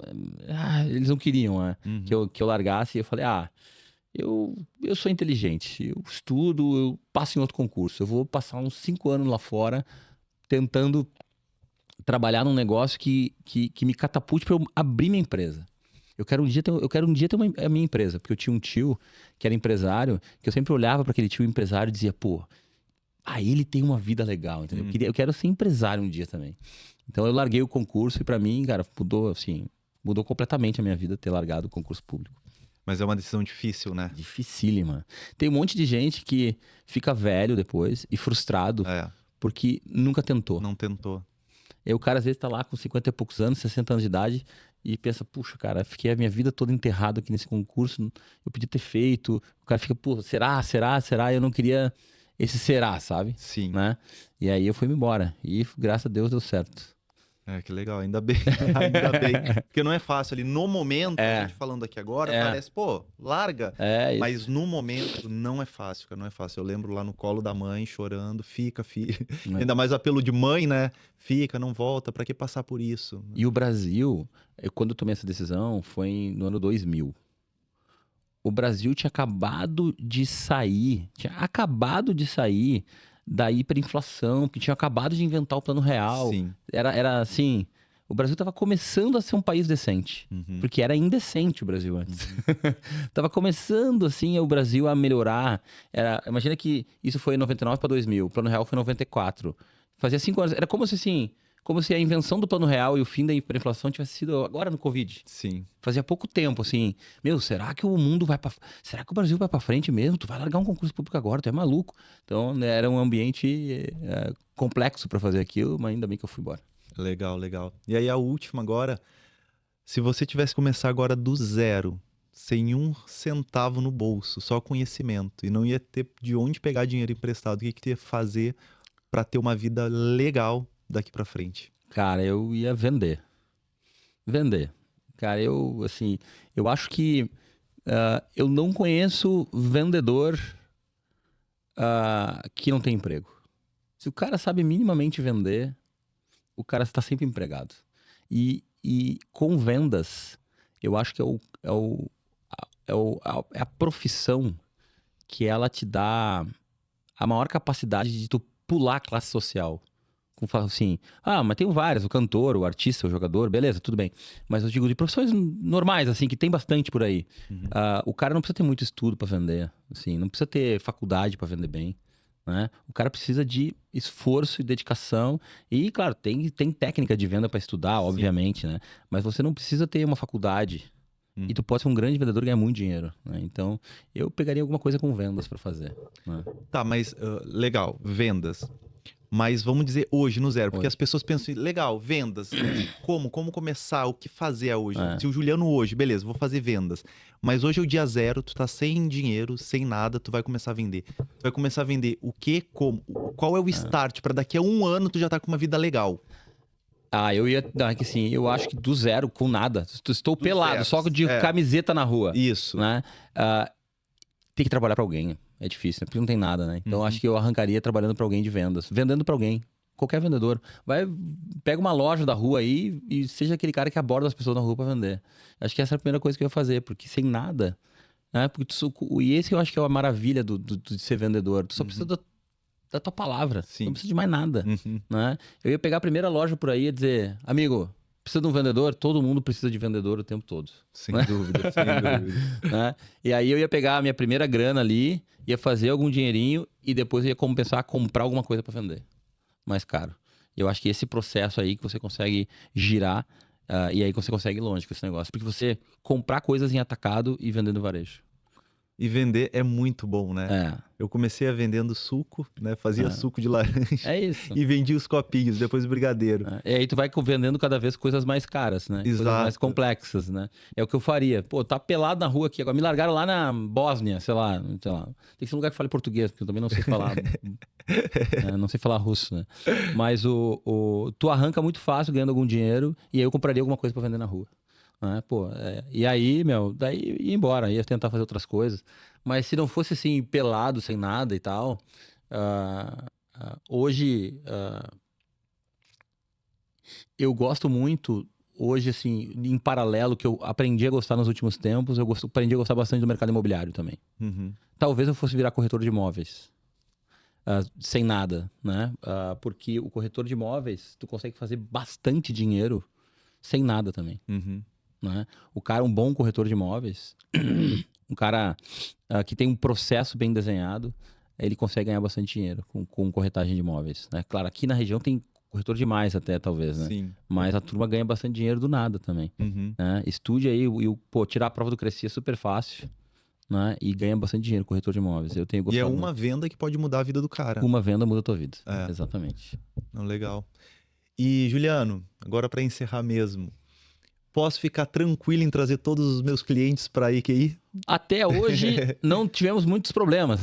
S2: Eles não queriam, né? Que eu largasse. E eu falei, eu sou inteligente, eu estudo, eu passo em outro concurso. Eu vou passar uns 5 anos lá fora tentando trabalhar num negócio que me catapulte para eu abrir minha empresa. Eu quero um dia ter a minha empresa, porque eu tinha um tio que era empresário, que eu sempre olhava para aquele tio empresário e dizia, pô, ele tem uma vida legal, entendeu? Eu quero ser empresário um dia também. Então eu larguei o concurso e para mim, cara, mudou completamente a minha vida ter largado o concurso público.
S1: Mas é uma decisão difícil, né?
S2: Dificílima. Tem um monte de gente que fica velho depois e frustrado porque nunca tentou.
S1: Não tentou.
S2: E o cara às vezes tá lá com 50 e poucos anos, 60 anos de idade e pensa, puxa, cara, fiquei a minha vida toda enterrado aqui nesse concurso, eu podia ter feito. O cara fica, pô, será? Eu não queria esse será, sabe?
S1: Sim.
S2: Né? E aí eu fui-me embora e graças a Deus deu certo.
S1: Que legal, ainda bem, ainda bem. Porque não é fácil ali, no momento, a gente falando aqui agora, parece, pô, larga. Mas no momento não é fácil, cara, não é fácil. Eu lembro lá no colo da mãe, chorando, fica, filho. Ainda mais o apelo de mãe, né? Fica, não volta, pra que passar por isso?
S2: E o Brasil, quando eu tomei essa decisão, foi no ano 2000. O Brasil tinha acabado de sair da hiperinflação, que tinha acabado de inventar o Plano Real.
S1: Sim.
S2: Era assim, o Brasil estava começando a ser um país decente, porque era indecente o Brasil antes. Tava começando assim o Brasil a melhorar. Imagina que isso foi em 99 para 2000, o Plano Real foi em 94. Fazia 5 anos, era como se assim, como se a invenção do plano real e o fim da hiperinflação tivesse sido agora no Covid.
S1: Sim.
S2: Fazia pouco tempo, assim, será que o mundo vai pra... Será que o Brasil vai pra frente mesmo? Tu vai largar um concurso público agora, tu é maluco. Então, né, era um ambiente complexo pra fazer aquilo, mas ainda bem que eu fui embora.
S1: Legal, legal. E aí a última agora, se você tivesse que começar agora do zero, sem um centavo no bolso, só conhecimento, e não ia ter de onde pegar dinheiro emprestado, o que que tu ia fazer pra ter uma vida legal daqui pra frente?
S2: Cara, eu ia vender. Vender. Cara, eu acho que eu não conheço vendedor que não tem emprego. Se o cara sabe minimamente vender, o cara está sempre empregado. E com vendas, eu acho que é a profissão que ela te dá a maior capacidade de tu pular a classe social. Como fala assim, mas tem vários, o cantor, o artista, o jogador, beleza, tudo bem. Mas eu digo de profissões normais, assim, que tem bastante por aí. O cara não precisa ter muito estudo para vender, assim, não precisa ter faculdade para vender bem, né? O cara precisa de esforço e dedicação e, claro, tem técnica de venda para estudar,
S1: Sim.
S2: obviamente, né? Mas você não precisa ter uma faculdade e tu pode ser um grande vendedor e ganhar muito dinheiro, né? Então, eu pegaria alguma coisa com vendas para fazer, né?
S1: Tá, mas legal, vendas. Mas vamos dizer hoje, no zero, porque
S2: Hoje.
S1: as pessoas pensam, legal, vendas, como começar, o que fazer hoje?
S2: É.
S1: Se o Juliano hoje, beleza, vou fazer vendas, mas hoje é o dia zero, tu tá sem dinheiro, sem nada, tu vai começar a vender. Tu vai começar a vender o quê, como, qual é o start pra daqui a um ano tu já tá com uma vida legal?
S2: Eu ia. Não, é que assim, eu acho que do zero, com nada. Estou
S1: Do
S2: pelado,
S1: zero,
S2: só de camiseta na rua.
S1: Isso.
S2: Né? Tem que trabalhar pra alguém. É difícil, né? Porque não tem nada, né? Então
S1: Uhum.
S2: acho que eu arrancaria trabalhando pra alguém de vendas. Vendendo pra alguém. Qualquer vendedor. Pega uma loja da rua aí e seja aquele cara que aborda as pessoas na rua pra vender. Acho que essa é a primeira coisa que eu ia fazer, porque sem nada. Né? E esse eu acho que é a maravilha de ser vendedor. Tu só precisa da tua palavra.
S1: Sim.
S2: Não precisa de mais nada.
S1: Uhum.
S2: Né? Eu ia pegar a primeira loja por aí e dizer, amigo, precisa de um vendedor? Todo mundo precisa de vendedor o tempo todo.
S1: Sem dúvida, sem dúvida.
S2: Né? E aí eu ia pegar a minha primeira grana ali, ia fazer algum dinheirinho e depois ia compensar a comprar alguma coisa para vender. Mais caro. E eu acho que esse processo aí que você consegue girar e aí você consegue ir longe com esse negócio. Porque você comprar coisas em atacado e vender no varejo.
S1: E vender é muito bom, né?
S2: É.
S1: Eu comecei a vendendo suco, né? Fazia suco de laranja
S2: É isso.
S1: e vendia os copinhos, depois o brigadeiro.
S2: E aí tu vai vendendo cada vez coisas mais caras, né?
S1: Exato.
S2: Coisas mais complexas, né? É o que eu faria. Pô, tá pelado na rua aqui agora. Me largaram lá na Bósnia, sei lá. Tem que ser um lugar que fale português, porque eu também não sei falar. Não sei falar russo, né? Mas tu arranca muito fácil ganhando algum dinheiro e aí eu compraria alguma coisa pra vender na rua. E aí, daí ia embora, ia tentar fazer outras coisas. Mas se não fosse assim, pelado, sem nada e tal, hoje eu gosto muito, hoje assim, em paralelo, que eu aprendi a gostar nos últimos tempos, aprendi a gostar bastante do mercado imobiliário também.
S1: Uhum.
S2: Talvez eu fosse virar corretor de imóveis. Sem nada, né? Porque o corretor de imóveis, tu consegue fazer bastante dinheiro sem nada também.
S1: Uhum.
S2: Né? Um bom corretor de imóveis, um cara que tem um processo bem desenhado, ele consegue ganhar bastante dinheiro com corretagem de imóveis. Né? Claro, aqui na região tem corretor demais até, talvez, né?
S1: Sim.
S2: Mas a turma ganha bastante dinheiro do nada também.
S1: Uhum.
S2: Né? Estude aí, tirar a prova do Cresci é super fácil, né? E ganha bastante dinheiro corretor de imóveis. Eu tenho
S1: E é
S2: gostado
S1: uma venda que pode mudar a vida do cara.
S2: Uma venda muda a tua vida.
S1: É.
S2: Exatamente.
S1: Não, legal. E, Juliano, agora para encerrar mesmo, posso ficar tranquilo em trazer todos os meus clientes para a EQI?
S2: Até hoje não tivemos muitos problemas.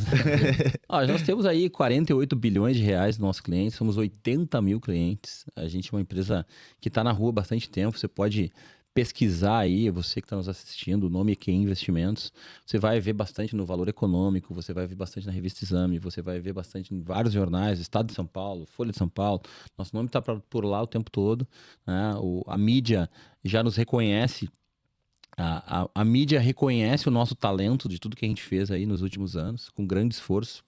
S2: Nós temos aí 48 bilhões de reais dos nossos clientes, somos 80 mil clientes. A gente é uma empresa que está na rua há bastante tempo. Você pode pesquisar aí, você que está nos assistindo, o nome EQI Investimentos. Você vai ver bastante no Valor Econômico, você vai ver bastante na Revista Exame, você vai ver bastante em vários jornais, Estado de São Paulo, Folha de São Paulo. Nosso nome está por lá o tempo todo. Né? A mídia já nos reconhece. A mídia reconhece o nosso talento de tudo que a gente fez aí nos últimos anos, com grande esforço.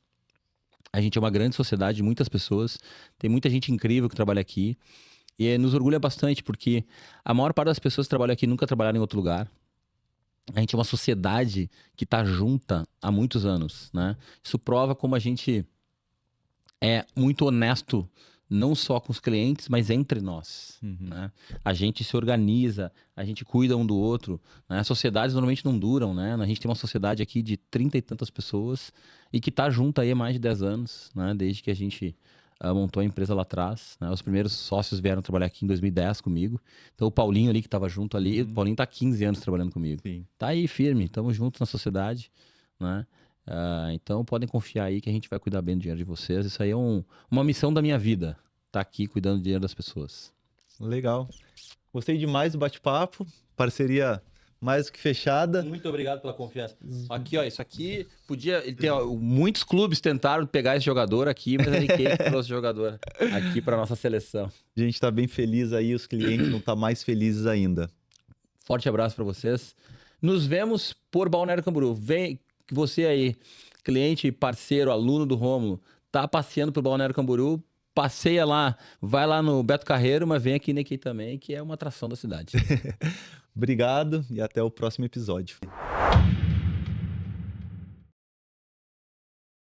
S2: A gente é uma grande sociedade de muitas pessoas, tem muita gente incrível que trabalha aqui. E nos orgulha bastante, porque a maior parte das pessoas que trabalham aqui nunca trabalharam em outro lugar. A gente é uma sociedade que está junta há muitos anos, né? Isso prova como a gente é muito honesto não só com os clientes, mas entre nós. Né? A gente se organiza, a gente cuida um do outro. Né? As sociedades normalmente não duram, né? A gente tem uma sociedade aqui de 30 e tantas pessoas e que está junto aí há mais de 10 anos, né? Desde que a gente montou a empresa lá atrás. Né? Os primeiros sócios vieram trabalhar aqui em 2010 comigo. Então o Paulinho ali que estava junto ali, o Paulinho está há 15 anos trabalhando comigo.
S1: Sim.
S2: Tá aí firme, estamos juntos na sociedade, né? Então podem confiar aí que a gente vai cuidar bem do dinheiro de vocês. Isso aí é uma missão da minha vida, tá aqui cuidando do dinheiro das pessoas.
S1: Legal. Gostei demais do bate-papo, parceria mais do que fechada.
S2: Muito obrigado pela confiança. Aqui, ó, isso aqui podia ter, muitos clubes tentaram pegar esse jogador aqui, mas a RK trouxe o jogador aqui para nossa seleção.
S1: A gente tá bem feliz aí, os clientes não tá mais felizes ainda.
S2: Forte abraço para vocês. Nos vemos por Balneário Camboriú. Vem que você aí, cliente, parceiro, aluno do Rômulo, tá passeando por Balneário Camboriú, passeia lá, vai lá no Beto Carreiro, mas vem aqui naqui também, que é uma atração da cidade.
S1: Obrigado e até o próximo episódio.